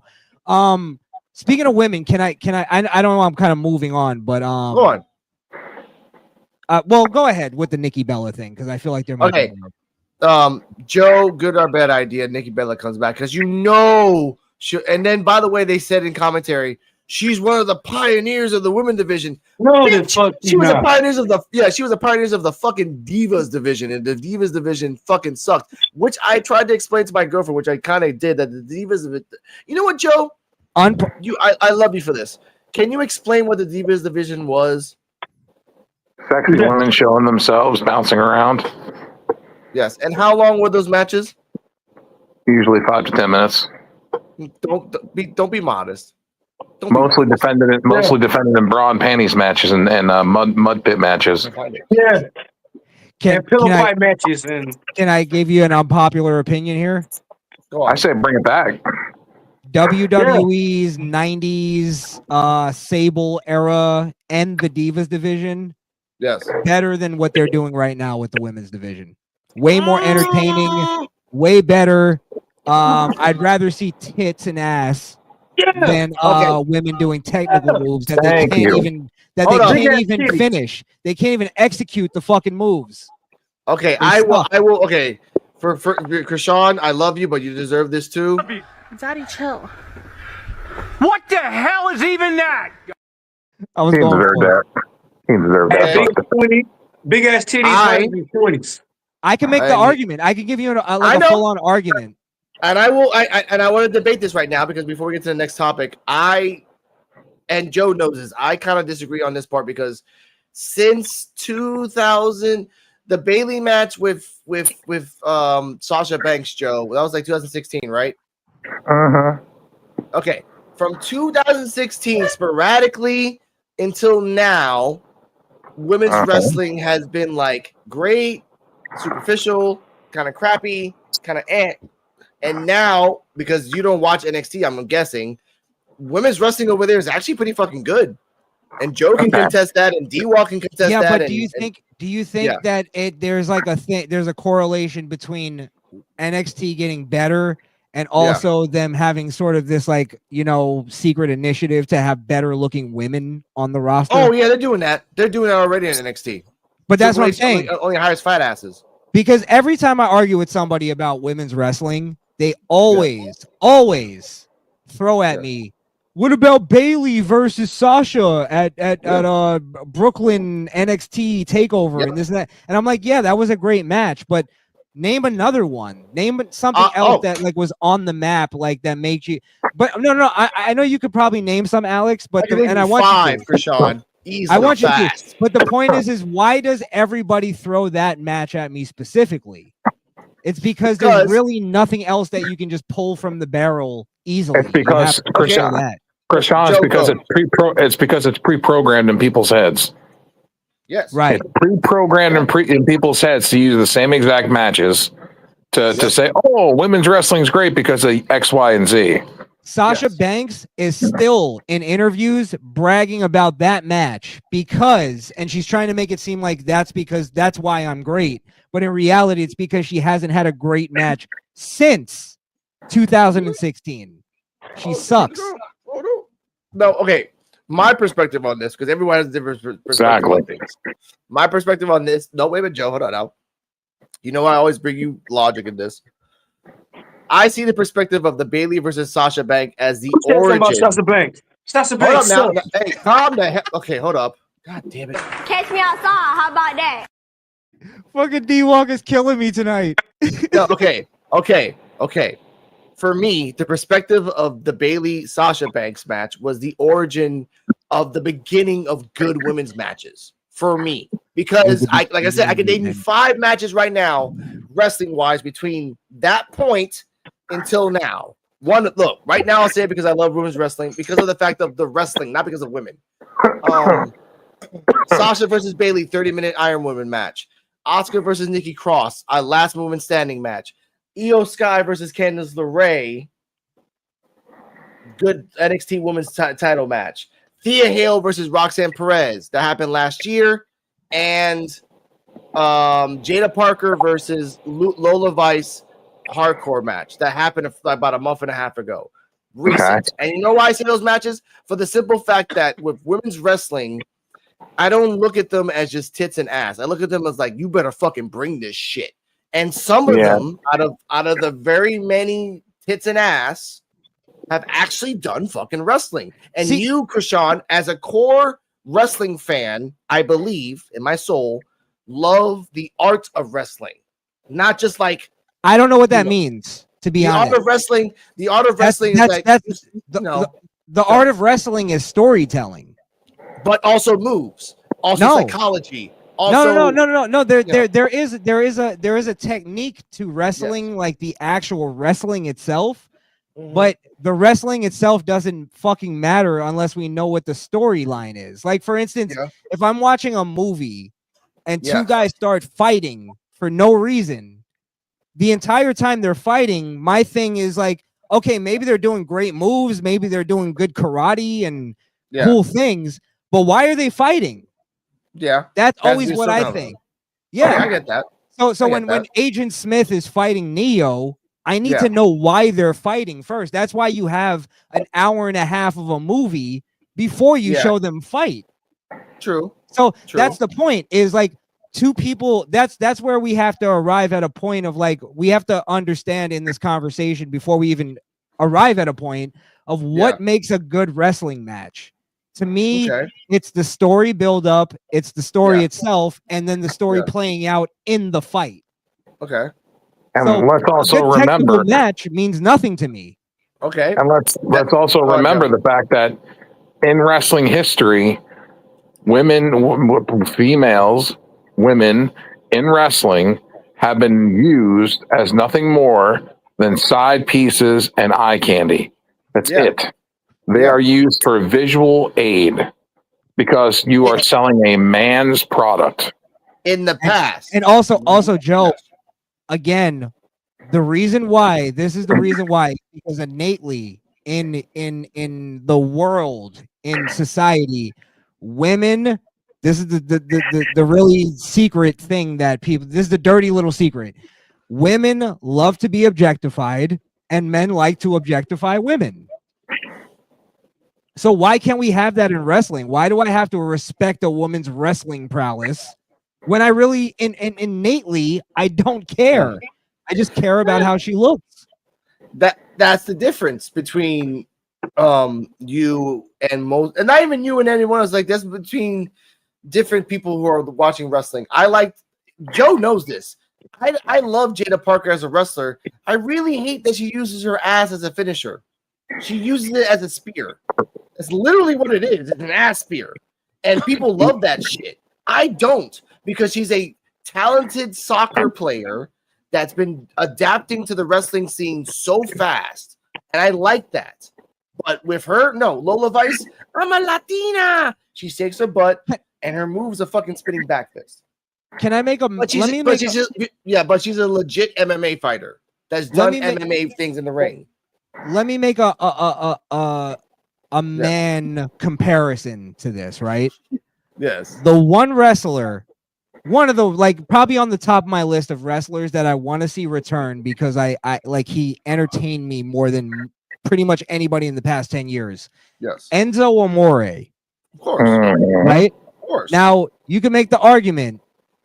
Speaking of women, I don't know, I'm kind of moving on, but go on. Well, go ahead with the Nikki Bella thing because I feel like there might be more. Joe, good or bad idea? Nikki Bella comes back because and then by the way, they said in commentary she's one of the pioneers of the women division. No, Bitch, the fuck she was not. the pioneers of the fucking divas division, and the divas division fucking sucked. Which I tried to explain to my girlfriend, which I kind of did, that the divas of it. You know what, Joe? I love you for this. Can you explain what the divas division was? Sexy women showing themselves, bouncing around. Yes, and how long were those matches? Usually 5 to 10 minutes. Don't be modest. Mostly defended in bra and panties matches and mud pit matches. Yeah. Can pillow I- fight matches and Can I give you an unpopular opinion here? Go on. I say bring it back. WWE's 90s Sable era and the Divas division, Yes. better than what they're doing right now with the women's division. Way more entertaining, way better. I'd rather see tits and ass than women doing technical moves that they can't even finish. They can't even execute the fucking moves. Okay, I will. Okay, for Krishan, I love you, but you deserve this too. Daddy, chill. What the hell is even that? I was He going deserved for it. that. He deserved that. big ass titties, 20s. I can make the argument. I can give you a full-on argument. And I will. I want to debate this right now because before we get to the next topic, and Joe knows this. I kind of disagree on this part because since 2000, the Bailey match with Sasha Banks, Joe, that was like 2016, right? Okay, from 2016 sporadically until now, women's wrestling has been like great, superficial, kind of crappy, kind of and now, because you don't watch NXT, I'm guessing, women's wrestling over there is actually pretty fucking good. And Joe can contest that, and D-Walk can contest that. Yeah, but and, do you think that there's like there's a correlation between NXT getting better and also them having sort of this like, secret initiative to have better looking women on the roster? Oh yeah, they're doing that. They're doing that already in NXT. But that's what I'm saying. Only hires fat asses. Because every time I argue with somebody about women's wrestling, they always throw at me, what about Bailey versus Sasha at Brooklyn NXT takeover and this and that? And I'm like, yeah, that was a great match, but name another one. Name something else that like was on the map, like that makes you. But no, I know you could probably name some, Alex, but I want five you to. for Sean. Easily I want you fast. to. But the point is why does everybody throw that match at me specifically? It's because there's really nothing else that you can just pull from the barrel easily. It's because Krishan, it's because it's pre-programmed in people's heads. Yes, right. It's pre-programmed in people's heads to use the same exact matches to say, "Oh, women's wrestling's great because of X, Y, and Z." Sasha Banks is still in interviews bragging about that match and she's trying to make it seem like that's why I'm great. But in reality, it's because she hasn't had a great match since 2016. She sucks. No, okay. My perspective on this, because everyone has a different perspective on things. My perspective on this. No, wait a minute, Joe. Hold on now. You know I always bring you logic in this. I see the perspective of the Bailey versus Sasha Banks as the origin. About Sasha Banks. Sasha Banks. Hold up now. Hey, calm the hell. Okay, hold up. God damn it. Catch me outside. How about that? Fucking D-Walk is killing me tonight. No, okay. For me, the perspective of the Bailey Sasha Banks match was the origin of the beginning of good women's matches. For me, because like I said, I can name you 5 matches right now, wrestling wise, between that point until now. One, look, right now I'll say it because I love women's wrestling because of the fact of the wrestling, not because of women. Sasha versus Bailey, 30-minute Iron Woman match. Asuka versus Nikki Cross, our last woman standing match. Io Sky versus Candice LeRae, good NXT Women's title match. Thea Hale versus Roxanne Perez, that happened last year. And Jada Parker versus Lola Vice hardcore match that happened about a month and a half ago. Recent. And you know why I say those matches? For the simple fact that with women's wrestling, I don't look at them as just tits and ass. I look at them as like, you better fucking bring this shit. And some of them, out of the very many tits and ass, have actually done fucking wrestling. And you, Krishan, as a core wrestling fan, I believe in my soul, love the art of wrestling, not just like I don't know what that means, to be honest. The art of wrestling. The art of wrestling is like the art of wrestling is storytelling, but also moves, also psychology. Also, no. There is a technique to wrestling, like the actual wrestling itself. But the wrestling itself doesn't fucking matter unless we know what the storyline is. Like, for instance, if I'm watching a movie and two guys start fighting for no reason, the entire time they're fighting, my thing is like, okay, maybe they're doing great moves, maybe they're doing good karate and cool things, but why are they fighting? Yeah, that's always what I think. Yeah, okay, I get that. So when Agent Smith is fighting Neo, I need to know why they're fighting first. That's why you have an hour and a half of a movie before you show them fight. True. So that's the point, is like two people. That's where we have to arrive at a point of like, we have to understand in this conversation before we even arrive at a point of what makes a good wrestling match. To me, it's the story build up, it's the story itself, and then the story playing out in the fight. Okay. And so let's also remember match means nothing to me. Okay. And let's also remember the fact that in wrestling history, women in wrestling have been used as nothing more than side pieces and eye candy. That's it. They are used for visual aid because you are selling a man's product. In the past. And also, Joe, again, the reason why, because innately in the world, in society, women, this is the really secret thing that people, this is the dirty little secret. Women love to be objectified and men like to objectify women. So why can't we have that in wrestling? Why do I have to respect a woman's wrestling prowess when I really innately I don't care? I just care about how she looks. That's the difference between you and most, and not even you and anyone else. Like, that's between different people who are watching wrestling. Joe knows this. I love Jada Parker as a wrestler. I really hate that she uses her ass as a finisher. She uses it as a spear. That's literally what it is. It's an ass spear. And people love that shit. I don't, because she's a talented soccer player that's been adapting to the wrestling scene so fast. And I like that. But with her, no, Lola Vice, I'm a Latina. She shakes her butt, and her moves a fucking spinning back fist. Can I make a? But she's a legit MMA fighter that's done MMA things in the ring. Let me make a man comparison to this, right? Yes. The one wrestler, one of the, like, probably on the top of my list of wrestlers that I want to see return, because I like, he entertained me more than pretty much anybody in the past 10 years. Yes. Enzo Amore. Of course. Right? Of course. Now, you can make the argument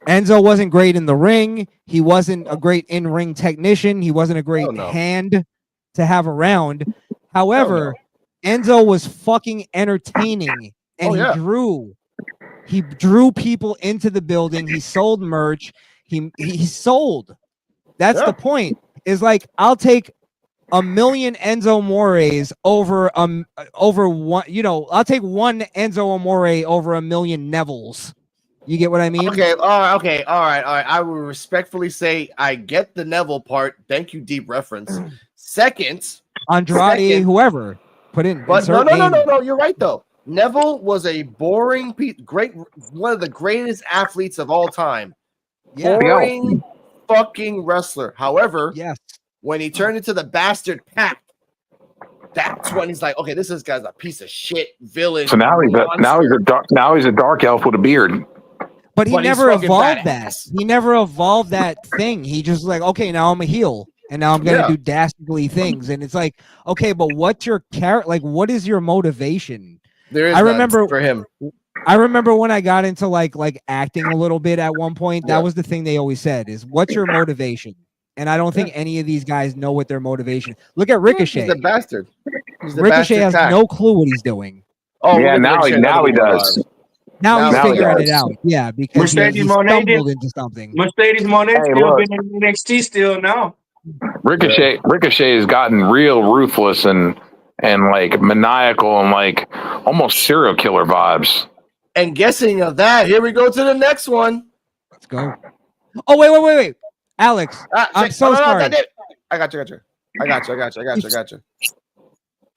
Enzo wasn't great in the ring. He wasn't a great in-ring technician. He wasn't a great hand to have around. However, Enzo was fucking entertaining, and he drew people into the building. He sold merch. He sold. That's the point. Is like, I'll take 1 million Enzo Amores over one. You know, I'll take one Enzo Amore over 1 million Nevilles. You get what I mean? Okay. All right. I will respectfully say I get the Neville part. Thank you, deep reference. Second, Andrade, whoever put in. But no. You're right though. Neville was a boring, one of the greatest athletes of all time. Boring fucking wrestler. However, when he turned into the bastard Pac, that's when he's like, okay, this guy's a piece of shit villain. So now he's a dark elf with a beard. But he never evolved that. He never evolved that thing. He just like, okay, now I'm a heel, and now I'm gonna do dastardly things. And it's like, okay, but what's your character? Like, what is your motivation? I remember for him. I remember when I got into like acting a little bit at one point. That was the thing they always said: is what's your motivation? And I don't think any of these guys know what their motivation. Look at Ricochet. He's a bastard. Ricochet has no clue what he's doing. Oh, yeah, now he does. Now he's he figuring does. it out. Yeah, because he stumbled into something. Mercedes Monet Hey, still look. been in NXT still now. Ricochet has gotten real ruthless and like maniacal and like almost serial killer vibes. And guessing of that, here we go to the next one. Let's go. Oh, wait. Alex, I'm so sorry. I got you.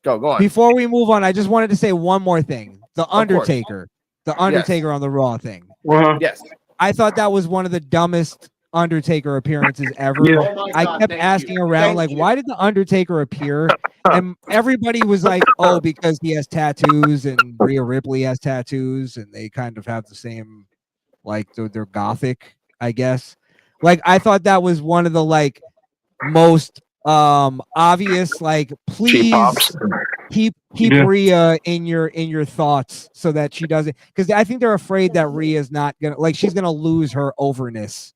Go on. Before we move on, I just wanted to say one more thing. The Undertaker on the Raw thing. Yes. I thought that was one of the dumbest Undertaker appearances ever. Yeah. Oh I kept asking around, why did the Undertaker appear? And everybody was like, oh, because he has tattoos and Rhea Ripley has tattoos and they kind of have the same, they're gothic, I guess. I thought that was one of the most obvious, please keep Rhea in your thoughts so that she doesn't, because I think they're afraid that Rhea's not gonna she's gonna lose her overness.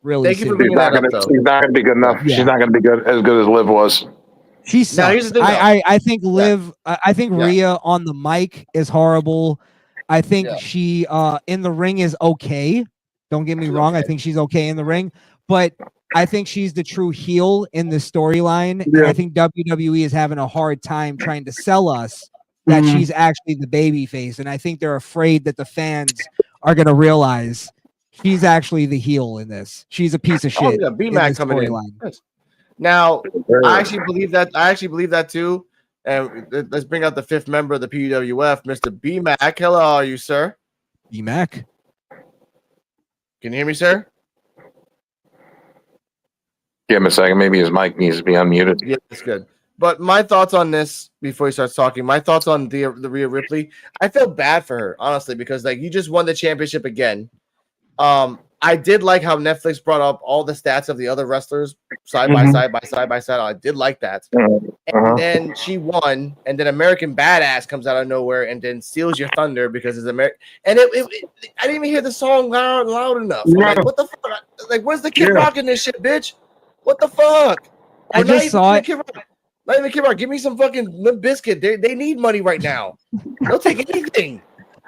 Really, thank you for bringing that up. Though she's not gonna be good enough. Yeah. She's not gonna be as good as Liv was. She sucks. Now, here's the thing, I think Liv. I think Rhea on the mic is horrible. I think she in the ring is okay. Don't get me wrong. I think she's okay in the ring, but I think she's the true heel in the storyline. And I think WWE is having a hard time trying to sell us that she's actually the baby face. And I think they're afraid that the fans are going to realize she's actually the heel in this. She's a piece of shit. B-Mac coming in. Yes. Now, I actually believe that too. And let's bring out the fifth member of the P.UW.F, Mr. B-Mac. Hello, are you, sir? B-Mac. Can you hear me, sir? Give him a second. Maybe his mic needs to be unmuted. Yeah, that's good. But my thoughts on this before he starts talking, my thoughts on the Rhea Ripley, I feel bad for her, honestly, because you just won the championship again. I did like how Netflix brought up all the stats of the other wrestlers side by side. I did like that. And then she won, and then American Badass comes out of nowhere and then steals your thunder because it's American. And I didn't even hear the song loud enough. I'm like, what the fuck? Where's the Kid Rock in this shit, bitch? What the fuck? I just saw it. Not even Kid Rock. Give me some fucking Limp Bizkit. They need money right now. They'll take anything.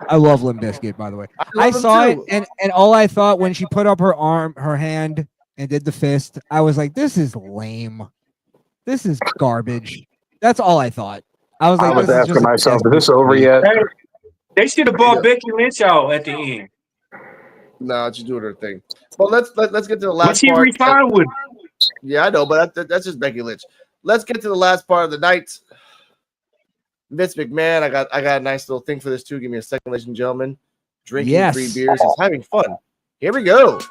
I love Limp Bizkit, by the way. I saw it, and all I thought when she put up her hand and did the fist, I was like, this is lame. This is garbage. That's all I thought. I was asking myself, is this over yet? They should have brought Becky Lynch out at the end. No, she's doing her thing. Well, let's get to the last But she part. re-signed with. Yeah, I know, but that's just Becky Lynch. Let's get to the last part of the night. Vince McMahon, I got a nice little thing for this too. Give me a second, ladies and gentlemen. Drinking 3 beers is having fun. Here we go.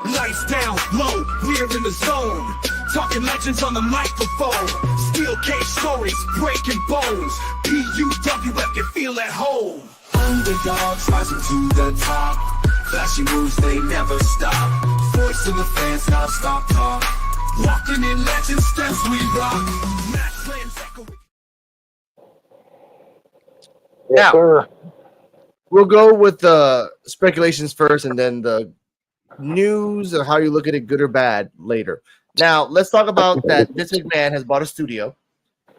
Lights down low, we're in the zone. Talking legends on the microphone. Steel cage stories, breaking bones. P.UW.F can feel at home. Underdogs rising to the top. Flashy moves, they never stop. Voice of the fans, now stop talk. Walking in legend steps, we rock. Now, we'll go with the speculations first and then the news or how you look at it, good or bad, later. Now, let's talk about that Vince McMahon has bought a studio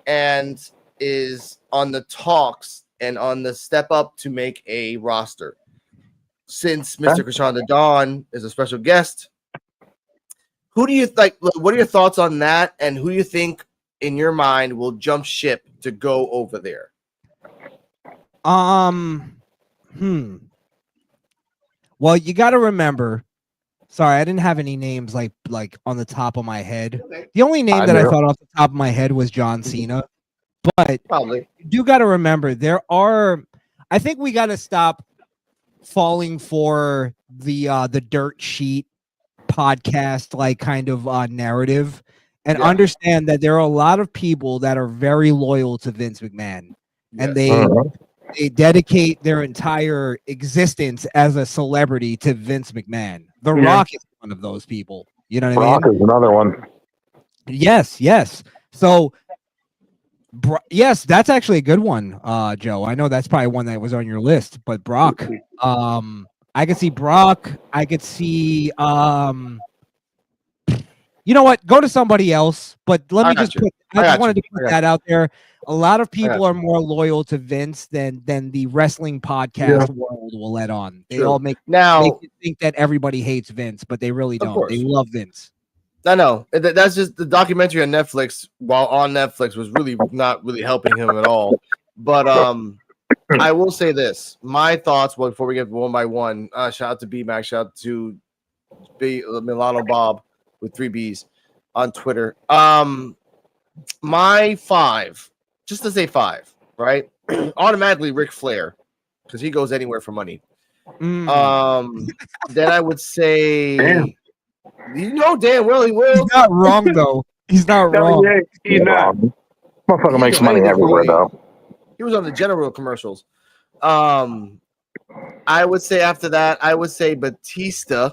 and is on the talks and on the step up to make a roster. Since Mr. Krishan the Dawn is a special guest, who do you like? What are your thoughts on that? And who do you think, in your mind, will jump ship to go over there? Well, you got to remember. Sorry, I didn't have any names like on the top of my head. Okay. The only name I thought off the top of my head was John Cena. But probably you do got to remember I think we got to stop falling for the dirt sheet podcast kind of narrative and understand that there are a lot of people that are very loyal to Vince McMahon and they dedicate their entire existence as a celebrity to Vince McMahon. The Rock is one of those people. You know what I mean? Rock is another one. Yes. So yes, that's actually a good one, Joe. I know that's probably one that was on your list, but Brock, I could see Brock. I could see, You know what? Go to somebody else. But let I me just got you. put. I just wanted to I put got that out there. A lot of I got people are more loyal to Vince than the wrestling podcast world will let on. They True. all make Now, you think that everybody hates Vince, but they really Of don't. course. They love Vince. I know that's just the documentary on Netflix. While on Netflix, was really not really helping him at all. But I will say this: my thoughts. Before we get one by one, shout out to BMac, shout out to Milano Bob with 3 B's on Twitter. My 5, just to say 5, right? Automatically Ric Flair, because he goes anywhere for money. Then I would say, Damn. you know, damn well he will. He's not wrong though. He's not wrong. Yeah, he's not. Motherfucker He makes can go money anywhere for everywhere, money. though. He was on the General commercials. I would say after that, I would say Batista,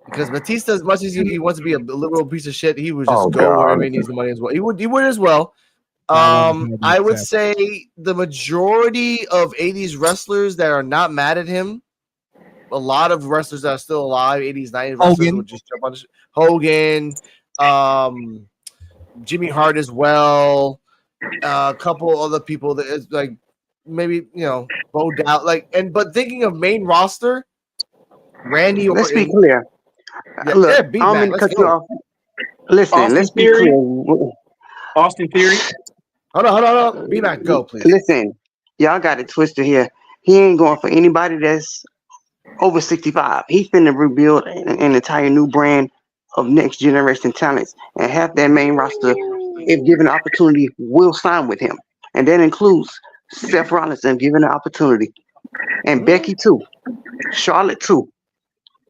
because Batista, as much as he wants to be a liberal piece of shit, he would just go wherever he needs the money as well. He would as well. I would say the majority of 80s wrestlers that are not mad at him, a lot of wrestlers that are still alive, 80s, 90s wrestlers would just jump on Hogan, Jimmy Hart as well, a couple other people that is like maybe Bo Dallas, but thinking of main roster, Randy Let's Orton. be clear. Yeah, Look, yeah, I don't mean to cut you off. Listen, Austin let's be Theory? clear. Austin Theory. Hold on. Be back. Go, please. Listen, y'all got it twisted here. He ain't going for anybody that's over 65. He's finna rebuild an entire new brand of next generation talents, and half that main roster, if given the opportunity, will sign with him. And that includes Seth Rollins, and given the opportunity, and Becky too, Charlotte too.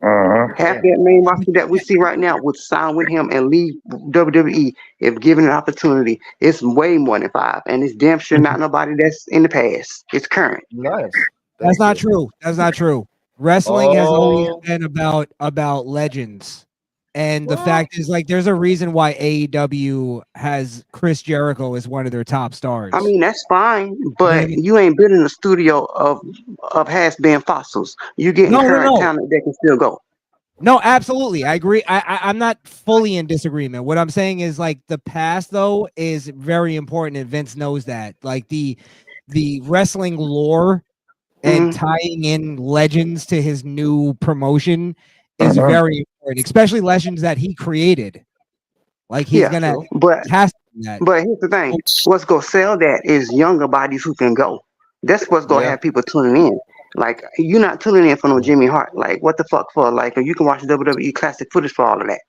Half that main roster that we see right now would sign with him and leave WWE if given an opportunity. It's way more than 5, and it's damn sure not nobody that's in the past. It's current. Nice. That's not true. That's not true. Wrestling has always been about legends. And the fact is, like, there's a reason why AEW has Chris Jericho as one of their top stars. I mean, that's fine, but you ain't building a studio of has-been fossils. You getting current talent that can still go. No, absolutely. I agree. I'm not fully in disagreement. What I'm saying is, like, the past, though, is very important, and Vince knows that. Like, the wrestling lore and tying in legends to his new promotion is very important, especially legends that he created. Like, he's gonna has to do that. But here's the thing: what's gonna sell that is younger bodies who can go. That's what's gonna have people tuning in. Like, you're not tuning in for no Jimmy Hart. Like, what the fuck for? Like, you can watch WWE classic footage for all of that.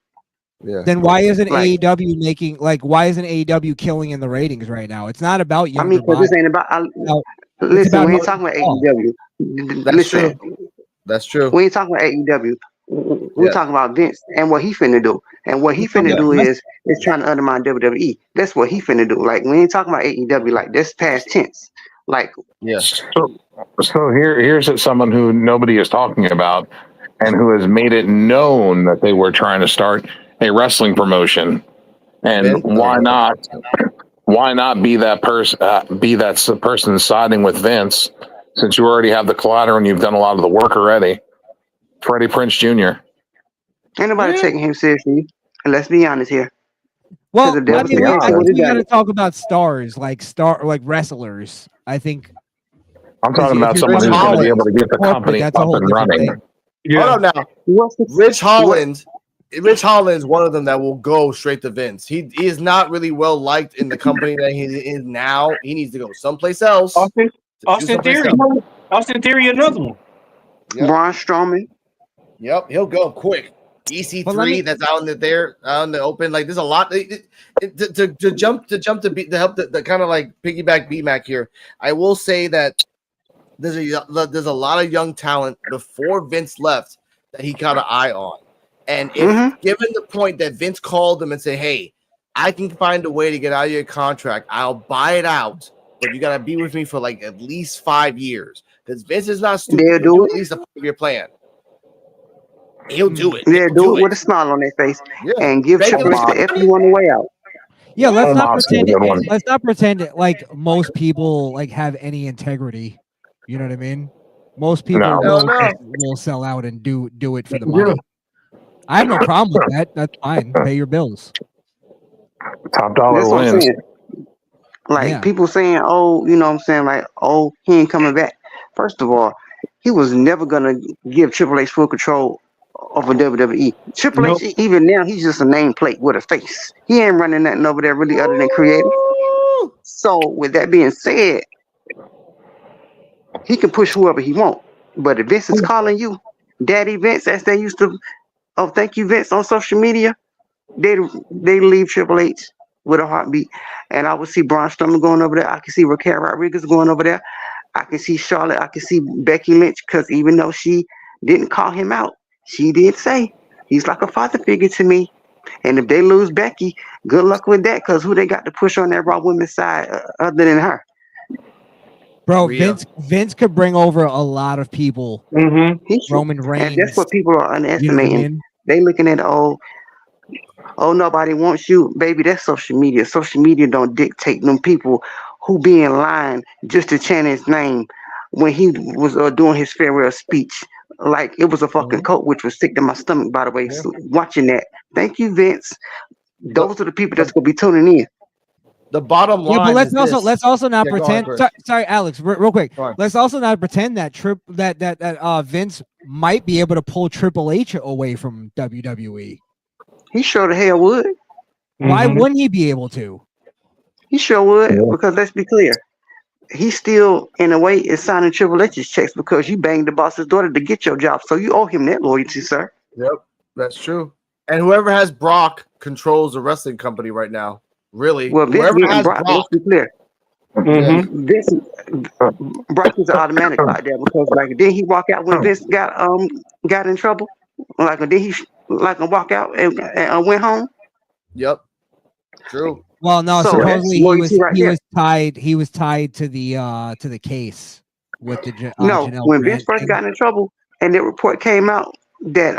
Yeah. Then why isn't AEW making, like, why isn't AEW killing in the ratings right now? It's not about younger. I mean, because this ain't about. Listen, we ain't talking about AEW. Listen, that's true. We ain't talking about AEW. We're talking about Vince and what he finna do. And what he finna do is trying to undermine WWE. That's what he finna do. Like, we ain't talking about AEW. Like, that's past tense. Like, yes. So here's someone who nobody is talking about, and who has made it known that they were trying to start a wrestling promotion. And why not? Why not be that person? Be that person siding with Vince, since you already have the collateral and you've done a lot of the work already. Freddie Prinze Jr. Ain't nobody taking him seriously. And let's be honest here. Well, I mean, we got to talk about stars, like wrestlers. I think. I'm talking about someone who's going to be able to get the company up and running. Hold on now. Rich Holland. Rich Holland's one of them that will go straight to Vince. He is not really well liked in the company that he is now. He needs to go someplace else. Austin Theory. Austin Theory, another one. Yep. Braun Strowman. Yep, he'll go quick. EC3 that's out in the open. Like, there's a lot to jump to help the kind of like piggyback BMac here. I will say that there's a lot of young talent before Vince left that he got an eye on. And if given the point that Vince called him and said, "Hey, I can find a way to get out of your contract. I'll buy it out, but you gotta be with me for like at least 5 years." Because Vince is not stupid. He'll do at least a 5-year plan. He'll do it. Yeah, do it with a smile on their face and give Triple H the F on the way out. Yeah, let's not pretend like most people like have any integrity. You know what I mean? Most people will sell out and do it for the money. I have no problem with that. That's fine. Pay your bills. Top dollar That's what I'm wins. saying. Like Yeah. people saying, "Oh, you know what I'm saying?" Like, "Oh, he ain't coming back." First of all, he was never gonna give Triple H full control over WWE. Triple H, Nope. even now, he's just a nameplate with a face. He ain't running nothing over there really other than creative. So, with that being said, he can push whoever he want. But if Vince is calling you Daddy Vince, as they used to, oh, thank you, Vince, on social media, they leave Triple H with a heartbeat. And I would see Braun Strowman going over there. I can see Raquel Rodriguez going over there. I can see Charlotte. I can see Becky Lynch, because even though she didn't call him out, she did say he's like a father figure to me. And if they lose Becky, good luck with that, because who they got to push on that Raw women's side other than her? Bro, Rhea. Vince could bring over a lot of people. Mm-hmm. Roman Reigns. And that's what people are You know what I underestimating. mean? They looking at, oh, nobody wants you. Baby, that's social media. Social media don't dictate them people who be in line just to chant his name when he was doing his farewell speech. Like it was a fucking coat, which was sick to my stomach, by the way, so watching that. Thank you, Vince. Those are the people that's going to be tuning in. The bottom line. Yeah, but let's is let's also not Yeah, go on, pretend. Chris. Sorry, Alex, real quick. Go on. Let's also not pretend that Vince might be able to pull Triple H away from WWE. He sure the hell would. Why Mhm. wouldn't he be able to? He sure would, Yeah. because let's be clear. He still, in a way, is signing Triple H's checks because you banged the boss's daughter to get your job. So you owe him that loyalty, sir. Yep, that's true. And whoever has Brock controls the wrestling company right now. Really, Well, Vince whoever getting has Brock, Brock. let's be clear. Mm-hmm. Vince, Brock is automatic like that, because like didn't he walk out when Vince got in trouble? Like did he walk out and went home? Yep, true. Well, no, So supposedly that's loyalty right there. he was tied to the case with the No, Janelle when Grant Vince first thing. got in trouble and the report came out that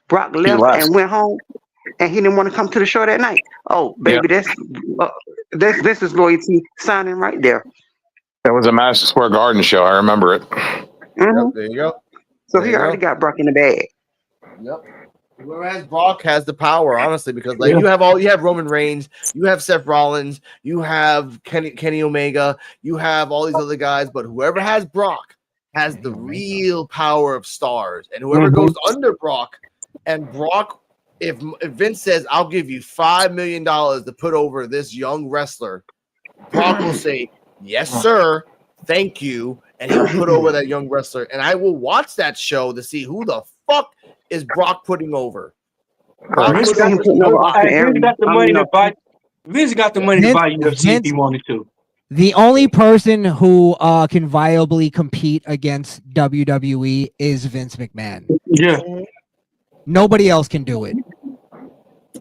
Brock left left. and went home and he didn't want to come to the show that night. Oh, baby, that's Vince's loyalty signing right there. That was a Madison Square Garden show. I remember it. Mhm. Yep, there you go. So There he you already go. got Brock in the bag. Yep. Whoever has Brock has the power, honestly, because like Yeah. you have Roman Reigns, you have Seth Rollins, you have Kenny Omega, you have all these other guys, but whoever has Brock has the real power of stars, and whoever Mhm. goes under Brock, and Brock, if Vince says I'll give you $5 million to put over this young wrestler, Brock will say yes, sir, thank you, and he'll put over that young wrestler, and I will watch that show to see who the fuck is Brock putting over. Brock Vince puts got him over putting over nobody. Austin Hey, Vince Aries. got the money to buy. Vince got the money to buy UFC if he wanted to. The only person who can viably compete against WWE is Vince McMahon. Yeah. Nobody else can do it.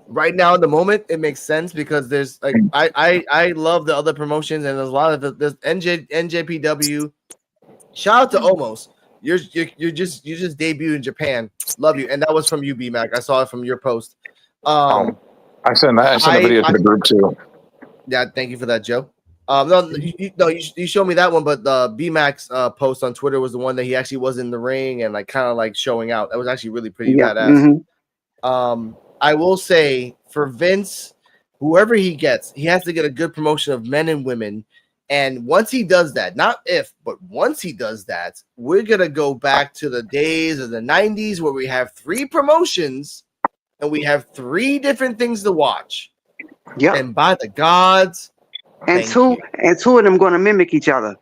Right now, in the moment, it makes sense because there's like I love the other promotions, and there's a lot of this NJPW. Shout out to Omos. You just debuted in Japan. Love you, and that was from you, B-Mac. I saw it from your post. I sent a video to the group too. Yeah, thank you for that, Joe. You showed me that one, but the B-Mac's post on Twitter was the one that he actually was in the ring and like kind of like showing out. That was actually really pretty badass. Mhm. I will say for Vince, whoever he gets, he has to get a good promotion of men and women. And once he does that, not if, but once he does that, we're going to go back to the days of the 90s where we have 3 promotions and we have 3 different things to watch. Yep. And by the gods, And two of them going to mimic each other.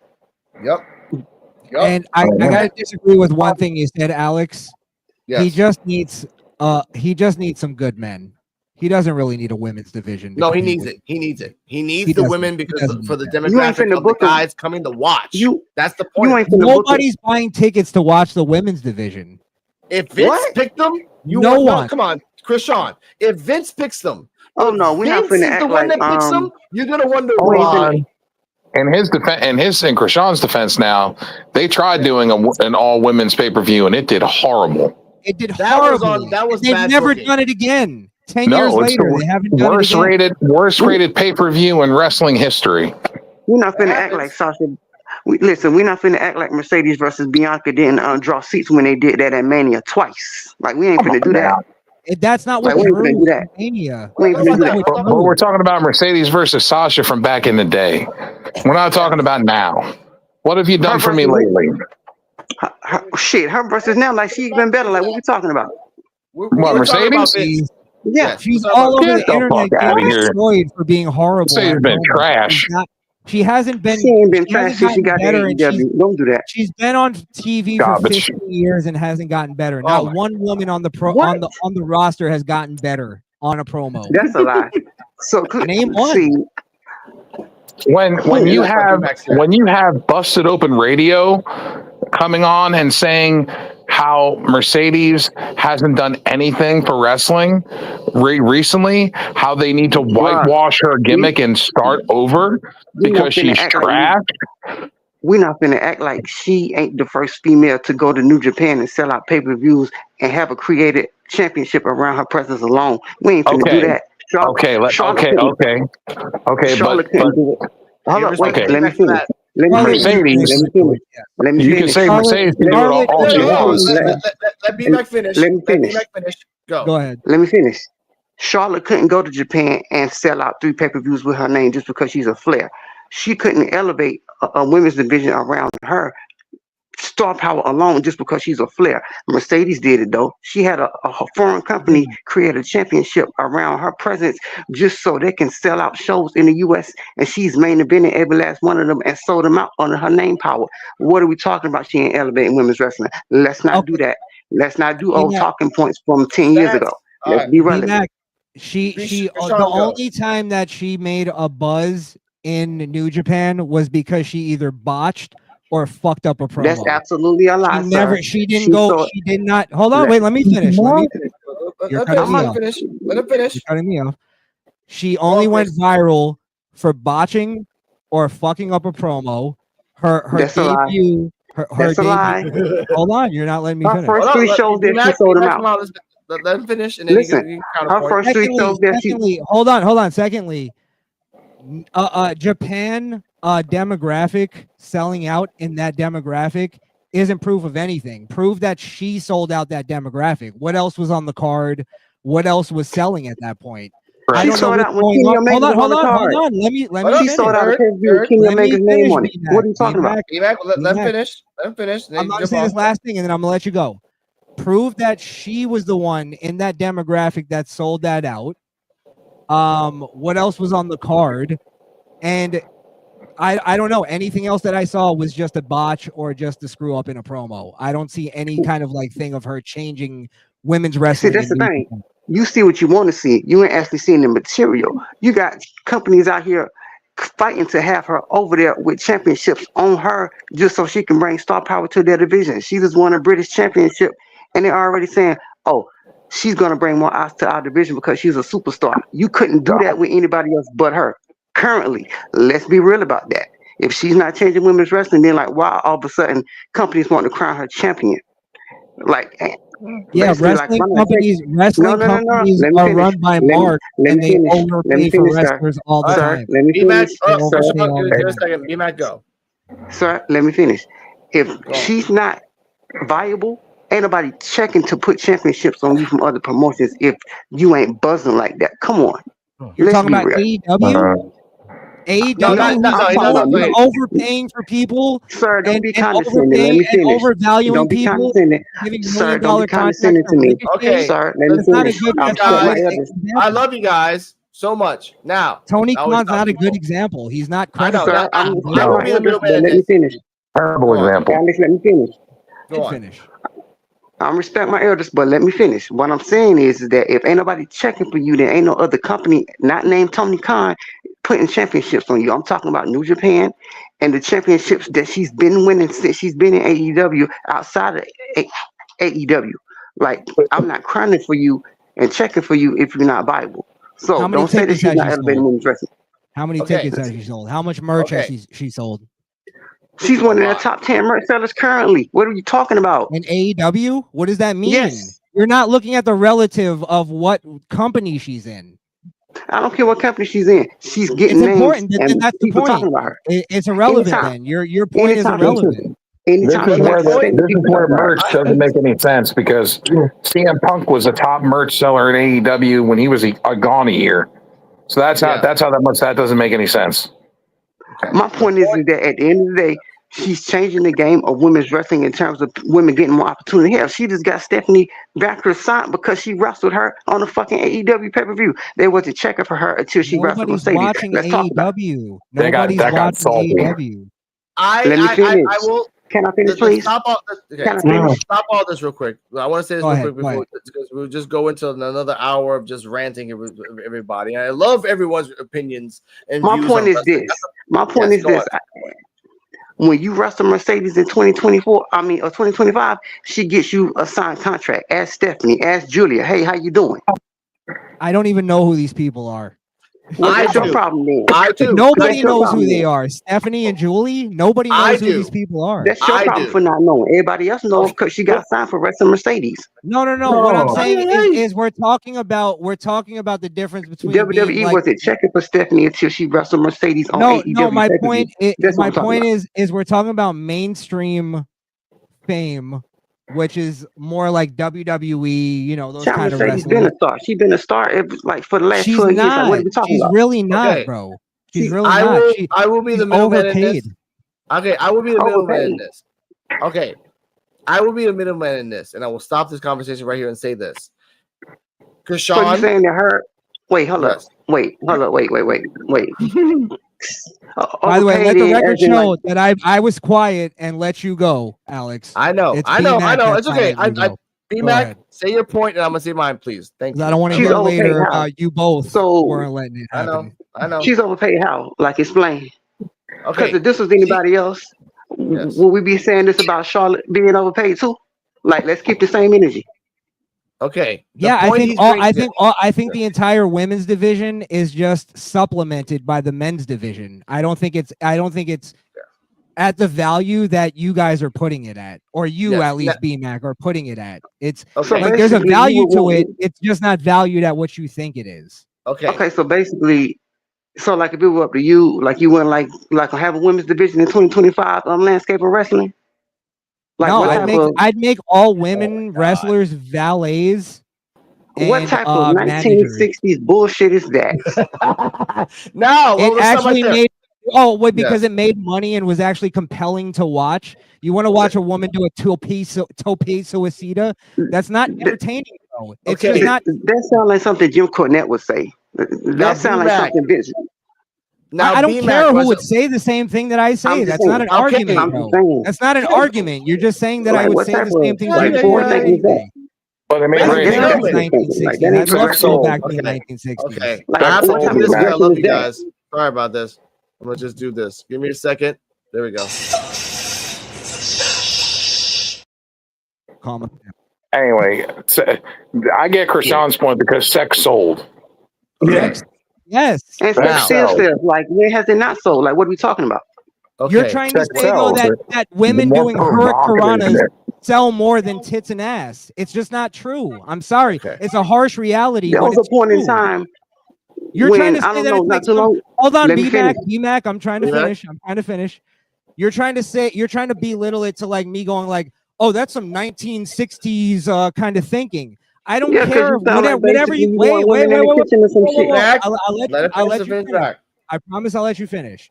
Yep. And I gotta disagree with one thing you said, Alex. Yes. He just needs some good men. He doesn't really need a women's division. No, he needs it. He needs it. He needs He the doesn't. women He because doesn't for the need that. You ain't demographic finna of the book 'em. guys coming to watch. That's the You point. ain't finna book 'em. Nobody's buying tickets to watch the women's division. If Vince What? picked them, No one. come on, Chris Sean. If Vince picks them, Oh no, we're not Vince finna is the act one like that picks them, you're gonna wonder we ain't why. finna- In his defense, in Krishan's defense, now they tried doing an all women's pay per view and it did horrible. It did That was horribly. that was They've bad never booking. done it again. 10 years No, it's later, they haven't the done it again. worst rated pay per view in wrestling history. We're not finna act like Sasha. We're not finna act like Mercedes versus Bianca didn't draw seats when they did that at Mania twice. Like we ain't finna do that. That's not what Like, we ain't drew finna do that. Mania. We ain't finna do that. But we're talking about Mercedes versus Sasha from back in the day. We're not talking about now. What have you done for me lately? Her versus now, like she's been better. Like, what we talking about? What, We're talking about Mercedes? Vince. Yeah. She's all over the internet fuck outta getting here. destroyed for being horrible. Mercedes at been promos. trash. She hasn't been. She ain't been She trash hasn't since she gotten got to better, and AEW. Don't do that. she's been on TV Garbage. for 15 years and hasn't gotten better. Not one woman on the on the roster has gotten better on a promo. That's a lie. So name one. See, when you have Busted Open Radio coming on and saying how Mercedes hasn't done anything for wrestling recently, how they need to whitewash her gimmick and start over because she's trash. We're not gonna act like she ain't the first female to go to New Japan and sell out pay-per-views and have a created championship around her presence alone. We ain't gonna do that. Charlotte couldn't do it. Hold up, wait. Let me finish. Mercedes. Let me You finish. can say Mercedes can do it all she wants. Let B-Mac finish. Let me finish. Go ahead. Let me finish. Charlotte couldn't go to Japan and sell out 3 pay-per-views with her name just because she's a Flair. She couldn't elevate a women's division around her star power alone just because she's a Flair. Mercedes did it though. She had a foreign company create a championship around her presence just so they can sell out shows in the US, and she's main eventing every last one of them and sold them out under her name power. What are we talking about? She ain't elevating women's wrestling. Let's not do that. Let's not do old talking points from 10 years ago. Let's be relevant. The only time that she made a buzz in New Japan was because she either botched or fucked up a promo. That's absolutely a lie. She did not. Hold on, wait. Let me finish. You're cutting me off. Let him finish. You're cutting me off. She only went viral for botching or fucking up a promo. Her That's debut. That's a lie. Hold on, you're not letting me finish. Her first 3 shows that she sold them out. Let him finish, and then listen. Her first 3 shows that she. Hold on. Secondly, Japan demographic selling out in that demographic isn't proof of anything. Prove that she sold out that demographic. What else was on the card? What else was selling at that point? I don't know what's going on. Hold on. Let me finish. Sold out Kenny Omega's name on it. What are you talking about? Let him finish. I'm going to say this last thing, and then I'm going to let you go. Prove that she was the one in that demographic that sold that out. What else was on the card? And I don't know. Anything else that I saw was just a botch or just a screw up in a promo. I don't see any kind of like thing of her changing women's wrestling. See, that's the thing. You see what you want to see. You ain't actually seeing the material. You got companies out here fighting to have her over there with championships on her just so she can bring star power to their division. She just won a British championship, and they're already saying, oh, she's going to bring more eyes to our division because she's a superstar. You couldn't do that with anybody else but her. Currently, let's be real about that. If she's not changing women's wrestling, then like, why all of a sudden companies want to crown her champion? Like, yeah, wrestling companies are run by Mark, and they overpay for wrestlers all the time. Let me finish. B-Mac, go. Sir, let me finish. If she's not viable, ain't nobody checking to put championships on you from other promotions if you ain't buzzing like that. Come on. You're talking about AEW? AEW overpaying for people, sir. Don't be condescending. Let me finish. Overvaluing don't be people, condescending. giving Sir, don't be condescending to me. Okay, sir. Let me finish. I love you guys so much. Now, Tony Khan's not a good example. He's not credible. Sir, let me finish. Terrible example. Alex, let me finish. Finish. I respect my elders, but let me finish. What I'm saying is that if ain't nobody checking for you, there ain't no other company not named Tony Khan putting championships on you. I'm talking about New Japan and the championships that she's been winning since she's been in AEW outside of AEW. Like, I'm not crying for you and checking for you if you're not viable. So don't say that she's not elevating women's wrestling. How many tickets has she sold? How much merch has she sold? She's one of the top 10 merch sellers currently. What are you talking about? In AEW? What does that mean? Yes. You're not looking at the relative of what company she's in. I don't care what company she's in. She's getting it's names important. and That's the people point. talking about her. It's irrelevant then. Your point is irrelevant. Anytime This is she where has to send this is people where like that. merch doesn't make any sense because CM Punk was a top merch seller in AEW when he was gone a year. So that's how that doesn't make any sense. Okay. My point is that at the end of the day, she's changing the game of women's wrestling in terms of women getting more opportunity. Hell, she just got Stephanie Baxter signed because she wrestled her on a fucking AEW pay-per-view. They wasn't checking for her until she wrestled Nobody's Mercedes. watching Let's talk about it. AEW. That got Nobody's watching salty. AEW. Let me finish. I will. Can I finish, please? Stop all. Okay, Can I finish? stop all this real quick. I want to say this Go real ahead, quick go before ahead. because we'll just go into another hour of just ranting with everybody. I love everyone's opinions and My views. point on is wrestling. this. My point is this. When you wrestle Mercedes in 2024, or 2025, she gets you a signed contract. Ask Stephanie, ask Julia. Hey, how you doing? I don't even know who these people are. Well, that's your do. problem then. I do. Nobody That's your knows who problem they then. are. Stephanie and Julie. Nobody I knows who do. these people are. That's your I problem do. for not knowing. Everybody else knows because she got signed for wrestling Mercedes. No. What I'm saying is we're talking about the difference between being WWE like, wasn't checking for Stephanie until she wrestled Mercedes on AEW. no. My pay-per-view. point. That's what My I'm talking point about. is we're talking about mainstream fame, which is more like WWE. You know, those Child kind of Mercedes been wrestlers. a star. She's been a star for the last She's 12 years. Like, not. what are we talking She's about? really not, Okay. bro. She's really I not. will. I will be she's the middleman in overpaid. this. Okay, I will be the middleman in Overpaid. this. Okay, I will be the middleman in this, and I will stop this conversation right here and say this. Because So you Sean, saying that her? Wait, hold Yes. up. Wait, hold up. Wait. By the way, let Overpaid the in record as in, show like, that I was quiet and let you go, Alex. I know. It's I know. B-Mac that's It's not okay. letting you go. Go B-Mac, ahead. say your point, and I'm gonna say mine, please. Thank 'Cause you. I don't want to She's hear overpaid later how? you both So weren't letting it happen. I know. she's overpaid how? Like, explain. Because Okay. if this was anybody else, Yes. would we be saying this about Charlotte being overpaid too? Like, let's keep the same energy. Okay. The Yeah, I point think he's all bringing- I think the entire women's division is just supplemented by the men's division. I don't think it's at the value that you guys are putting it at, or you Yes. at least BMAC are putting it at. It's Okay. like there's a basically, value you would to want- it. It's just not valued at what you think it is. Okay. Okay, so basically, so like if it were up to you, like you wouldn't like have a women's division in 2025 landscape of wrestling. Like No, what type of I'd make all women wrestlers valets. what And type of managers. 1960s bullshit is that? No, It actually made because Yes. it made money and was actually compelling to watch. You want to watch a woman do a tope suicida? That's not entertaining, bro. It's Okay. just not. That sounds like something Jim Cornette would say. That sounds like B-Mac. something Vince. Now, I don't B-Mac care who was- would say the same thing that I say. I'm just That's not saying. an Okay. argument, I'm bro. just saying. That's not an argument. You're just saying that I Like, would what say the type same of thing. like Jim poor Cornette thinking is would that? say. But they made Ladies Like, and Ray that's gentlemen. executive thinking. 1960s. Like, that I'd ain't love to go progressive. back to the Okay. 1960s. Okay. Like, I have what to type do of this. I wrestling love is you that? guys. Sorry about this. I'm gonna just do this. Give me a second. There we go. Calm down. Anyway, I get Krishan's point because sex sold. Yes. Yes. And Now- sex still sells. Like, when has it not sold? Like, what are we talking about? Okay. You're trying to Sex say though sells. that women The more doing provocative hurricanranas it sell more than tits and ass. It's just not true. I'm sorry. Okay. It's a harsh reality. There but was a it's point in true. time You're when, trying to I say don't that know, it's not like too long. hold on, Let me finish. BMAC, I'm trying to BMAC? finish. I'm trying to finish. You're trying to belittle it to like me going like, oh, that's some 1960s kind of thinking. I don't Yeah, 'cause care. you sound like Whatever you basically you want wait. women in the kitchen or some shit. Back. I'll Let it let finish you the finish. back. I promise I'll let you finish.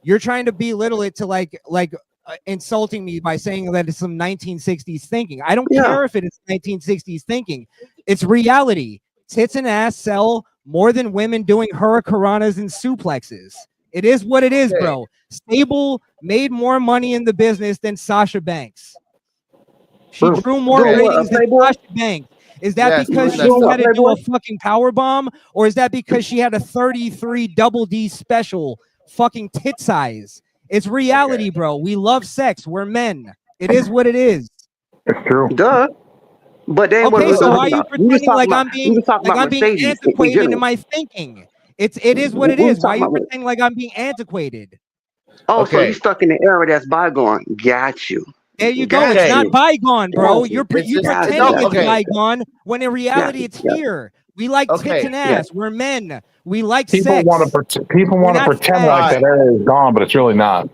You're trying to belittle it to like insulting me by saying that it's some 1960s thinking. I don't Yeah. care if it is 1960s thinking. It's reality. Tits and ass sell more than women doing hurricanranas and suplexes. It is what it is, Okay. bro. Stable made more money in the business than Sasha Banks. She True. drew more Doing what, a ratings than Playboy? Sasha Banks. Is that Yes, because doing she that had to stuff. do a Playboy? fucking power bomb, or is that because she had a 33 double D special fucking tit size? It's reality, bro. We love sex. We're men. It is what it is. It's true. Duh. But then what Okay, we so talking why are you about? We was pretending talking like about, I'm we being was talking like about I'm being Mercedes in antiquated in general. my thinking? It is what it We was is. Why are talking you about- pretending like I'm being antiquated? Oh, so Okay. you stuck in the era that's bygone. Got you. There you go. Got It's Okay. not you. bygone, bro. Got you. You're It's just- pretending no, it's okay. bygone when in reality Yeah, it's yeah. here. We like Okay. tits and ass. We're men. We like People sex. want to We're not pretend fat. like that area is gone, but it's really not.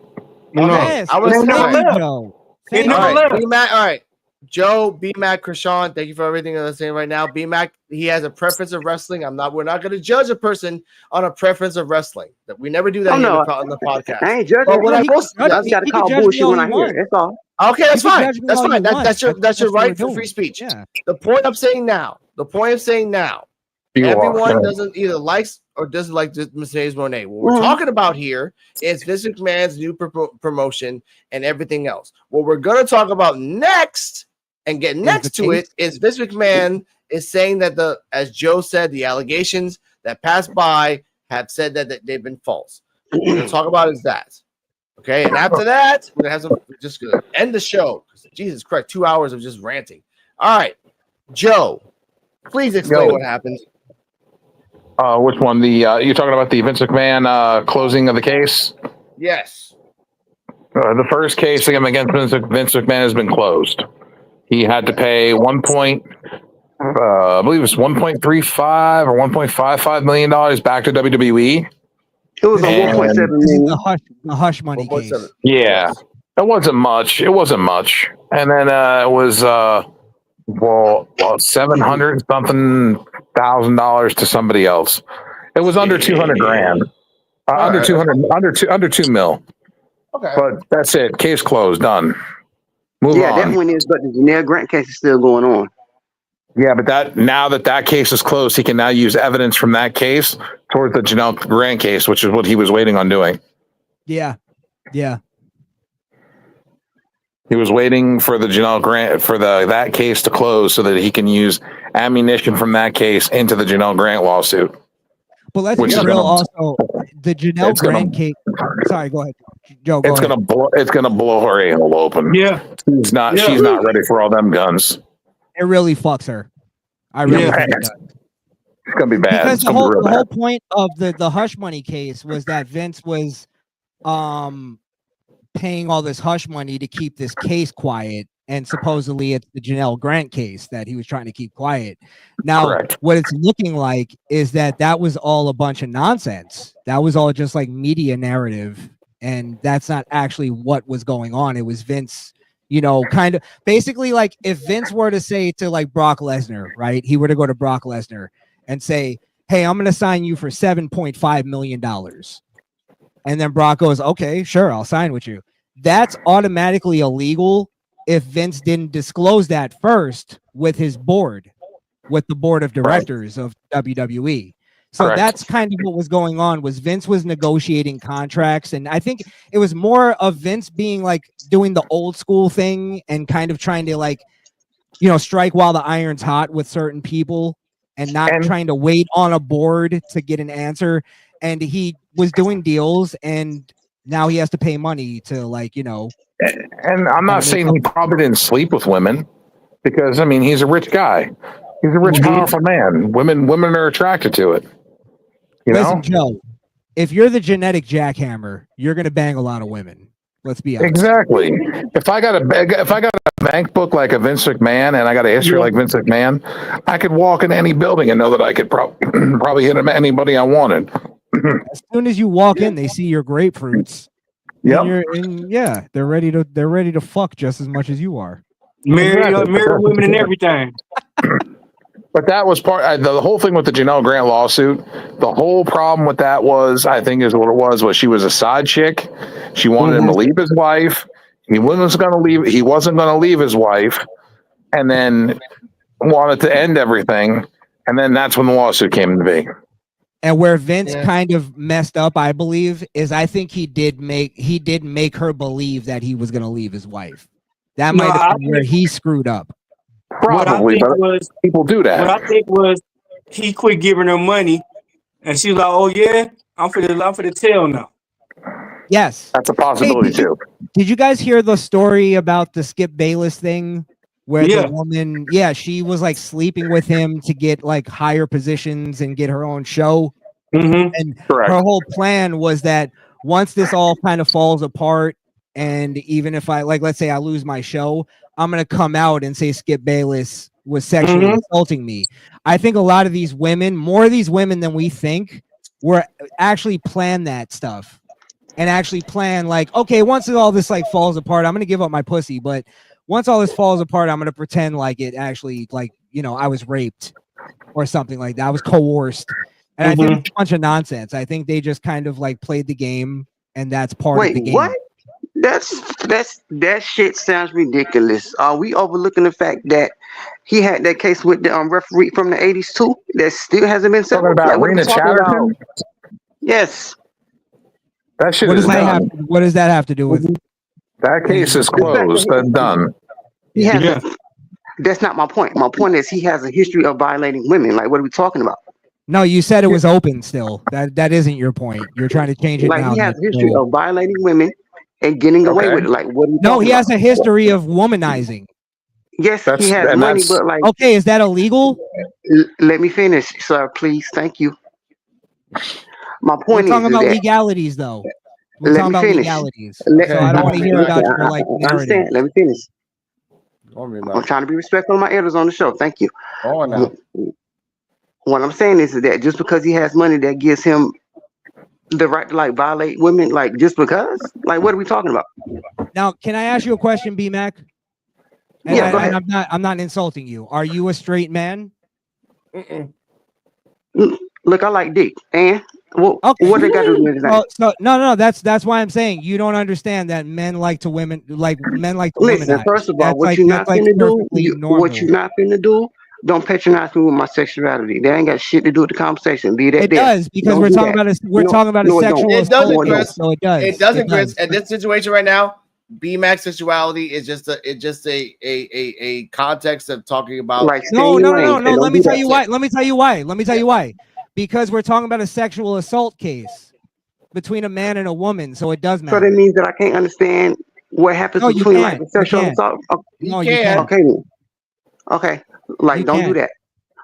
No. Yes, I was it's saying- really, bro. It All never right, left. B-Mac. All right, Joe, B-Mac, Krishan, thank you for everything that I'm saying right now. B-Mac, he has a preference of wrestling. We're not going to judge a person on a preference of wrestling. That we never do that Oh here no, on the podcast. I ain't judging. But what I will I just gotta call bullshit when I hear it. That's all. Okay, that's You can fine. judge me That's all fine. you want. That's your That's what right we're for doing. free speech. Yeah. The point I'm saying now, everyone doesn't either likes or doesn't like Mercedes Moné. What we're talking about here is Vince McMahon's new promotion and everything else. What we're going to talk about next and get next to it is Vince McMahon is saying that as Joe said, the allegations that passed by have said that they've been false. What we're going to talk about is that. Okay, and after that, we're going to have just going to end the show. Jesus Christ, 2 hours of just ranting. All right, Joe, please explain what happened. Which one? You're talking about the Vince McMahon closing of the case? Yes. The first case against Vince McMahon has been closed. He had to pay I believe it's $1.35 or $1.55 million back to WWE. It was a 1.7 million. The hush money case. Yeah, it wasn't much. And then it was $700 something $1,000 to somebody else. It was under $200,000. Under 2 mil. Okay. But that's it. Case closed. Done. Move on. That one is, but the Janelle Grant case is still going on. Yeah, but now that case is closed, he can now use evidence from that case towards the Janelle Grant case, which is what he was waiting on doing. Yeah. Yeah. He was waiting for the Janelle Grant that case to close so that he can use ammunition from that case into the Janelle Grant lawsuit. But let's be real. Also, the Janelle Grant case. Sorry, go ahead, Joe. It's gonna blow her anal open. Yeah, she's not ready for all them guns. It really fucks her. I really think it does. It's gonna be bad. Because the whole point of the hush money case was that Vince was paying all this hush money to keep this case quiet, and supposedly it's the Janelle Grant case that he was trying to keep quiet. Now, what it's looking like is that was all a bunch of nonsense. That was all just like media narrative, and that's not actually what was going on. It was Vince, kind of basically like if Vince were to say to like Brock Lesnar, right? He were to go to Brock Lesnar and say, "Hey, I'm going to sign you for $7.5 million." And then Brock goes, "Okay, sure, I'll sign with you." That's automatically illegal if Vince didn't disclose that first with his board, with the board of directors of WWE. So that's kind of what was going on. Was Vince was negotiating contracts, and I think it was more of Vince being like doing the old school thing and kind of trying to like, strike while the iron's hot with certain people and not trying to wait on a board to get an answer. And he was doing deals, and now he has to pay money to And I'm not saying he probably didn't sleep with women, because I mean he's a rich guy. He's a rich, powerful man. Women are attracted to it. Listen, Joe, if you're the genetic jackhammer, you're gonna bang a lot of women. Let's be honest. Exactly. If I got a bank book like a Vince McMahon and I got a history like Vince McMahon, I could walk in any building and know that I could probably hit anybody I wanted. As soon as you walk in, they see your grapefruits. Yep. They're ready to fuck just as much as you are. Marry women and everything. But that was the whole thing with the Janelle Grant lawsuit. The whole problem with that was, I think, is what it was she was a side chick. She wanted him to leave his wife. He wasn't going to leave his wife, and then wanted to end everything. And then that's when the lawsuit came to be. And where Vince kind of messed up, I believe, is I think he did make her believe that he was going to leave his wife. That might have been where he screwed up. Probably, but people do that. What I think was he quit giving her money, and she was like, "Oh yeah, I'm for the tell now." Yes, that's a possibility too. Did you guys hear the story about the Skip Bayless thing, where the woman, she was like sleeping with him to get like higher positions and get her own show, and her whole plan was that once this all kind of falls apart, and even if I let's say I lose my show, I'm going to come out and say Skip Bayless was sexually assaulting me. I think a lot of these women, more of these women than we think, were actually planned that stuff. and actually plan like, okay, once all this like falls apart, I'm gonna give up my pussy, but once all this falls apart, I'm gonna pretend like it actually, like, you know, I was raped or something like that. I was coerced. And I think it's a bunch of nonsense. I think they just kind of like played the game, and that's part of the game. What? That shit sounds ridiculous. Are we overlooking the fact that he had that case with the referee from the 80s too that still hasn't been settled? Talking about Like, Rena Chatterton? Yes. That shit What is done. What does that have to do with? That case is closed. That's done. That's not my point. My point is he has a history of violating women. Like, what are we talking about? No, you said it was open still. That isn't your point. You're trying to change it like now. He has a history of violating women and getting away with it. Like, what are you No, he has about? a history of womanizing. Yes, he has money, but like, okay, is that illegal? Let me finish, sir, please. Thank you. My point We're talking is about that, legalities, though. We're let talking me about finish. legalities. Let- So I don't want to hear about your like I understand. narrative. Let me finish. I'm I'm trying to be respectful of my elders on the show. Thank you. now. What I'm saying is that just because he has money, that gives him the right to like violate women, like just because? Like, what are we talking about? Now, can I ask you a question, B-Mac? And, Yeah, go ahead. and I'm not insulting you. Are you a straight man? Look, I like dick, and what they got to do with that? No. That's why I'm saying you don't understand that men like to women, like men like to Listen, womanize. first of all, That's what like, you're not that's like finna do, perfectly normal. what you're not finna do, don't patronize me with my sexuality. That ain't got shit to do with the conversation. Be that It there. does, because Don't we're do talking that. about a No, it don't. sexual It doesn't, assault Chris. case, so it does. It doesn't, It Chris. does. At this situation right now, B-Max sexuality is just a context of talking about. Like, No. stay in your lane, and Let don't me do tell that. you why. Because we're talking about a sexual assault case between a man and a woman, so it does So matter. that means that I can't understand what happens No, you between like can't. the sexual You can't. assault. No, you can't. Okay, then. Okay, like, You don't do can't. that.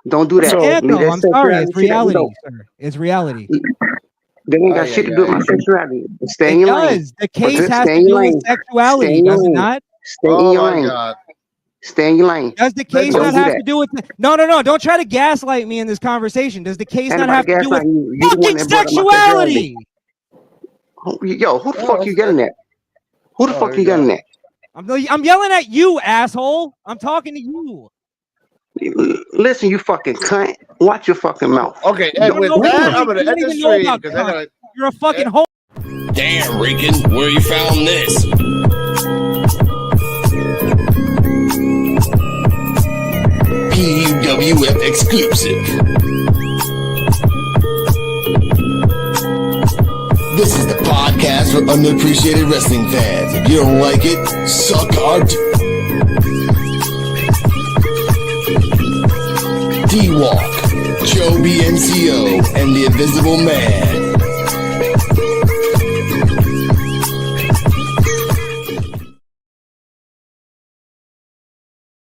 Don't do that. You can't, Leave though. that I'm sorry. It's sexuality shit at the reality, door. sir. It's reality. That ain't got shit to do with my sexuality. Stay in It your lane. does. The case has Stay to in your do with lane. Stay sexuality, in your does it lane. not? Stay in Oh your my lane. God. Stay in your lane. Does the case Don't not do have that. to do with No, don't try to gaslight me in this conversation. Does the case Ain't not nobody have to do with gaslighting you. You the one fucking that brought up my sexuality. sexuality? Yo, who the fuck you getting at? Who the fuck you getting at? I'm yelling at you, asshole. I'm talking to you. Listen, you fucking cunt. Watch your fucking mouth. Okay, and with that, I'm gonna You don't end the even know stream about because I gotta. You're a fucking hoe. Damn, Rican, where you found this? P.UW.F exclusive. This is the podcast for unappreciated wrestling fans. If you don't like it, suck our D-Walk, Joe BNCO, and the Invisible Man.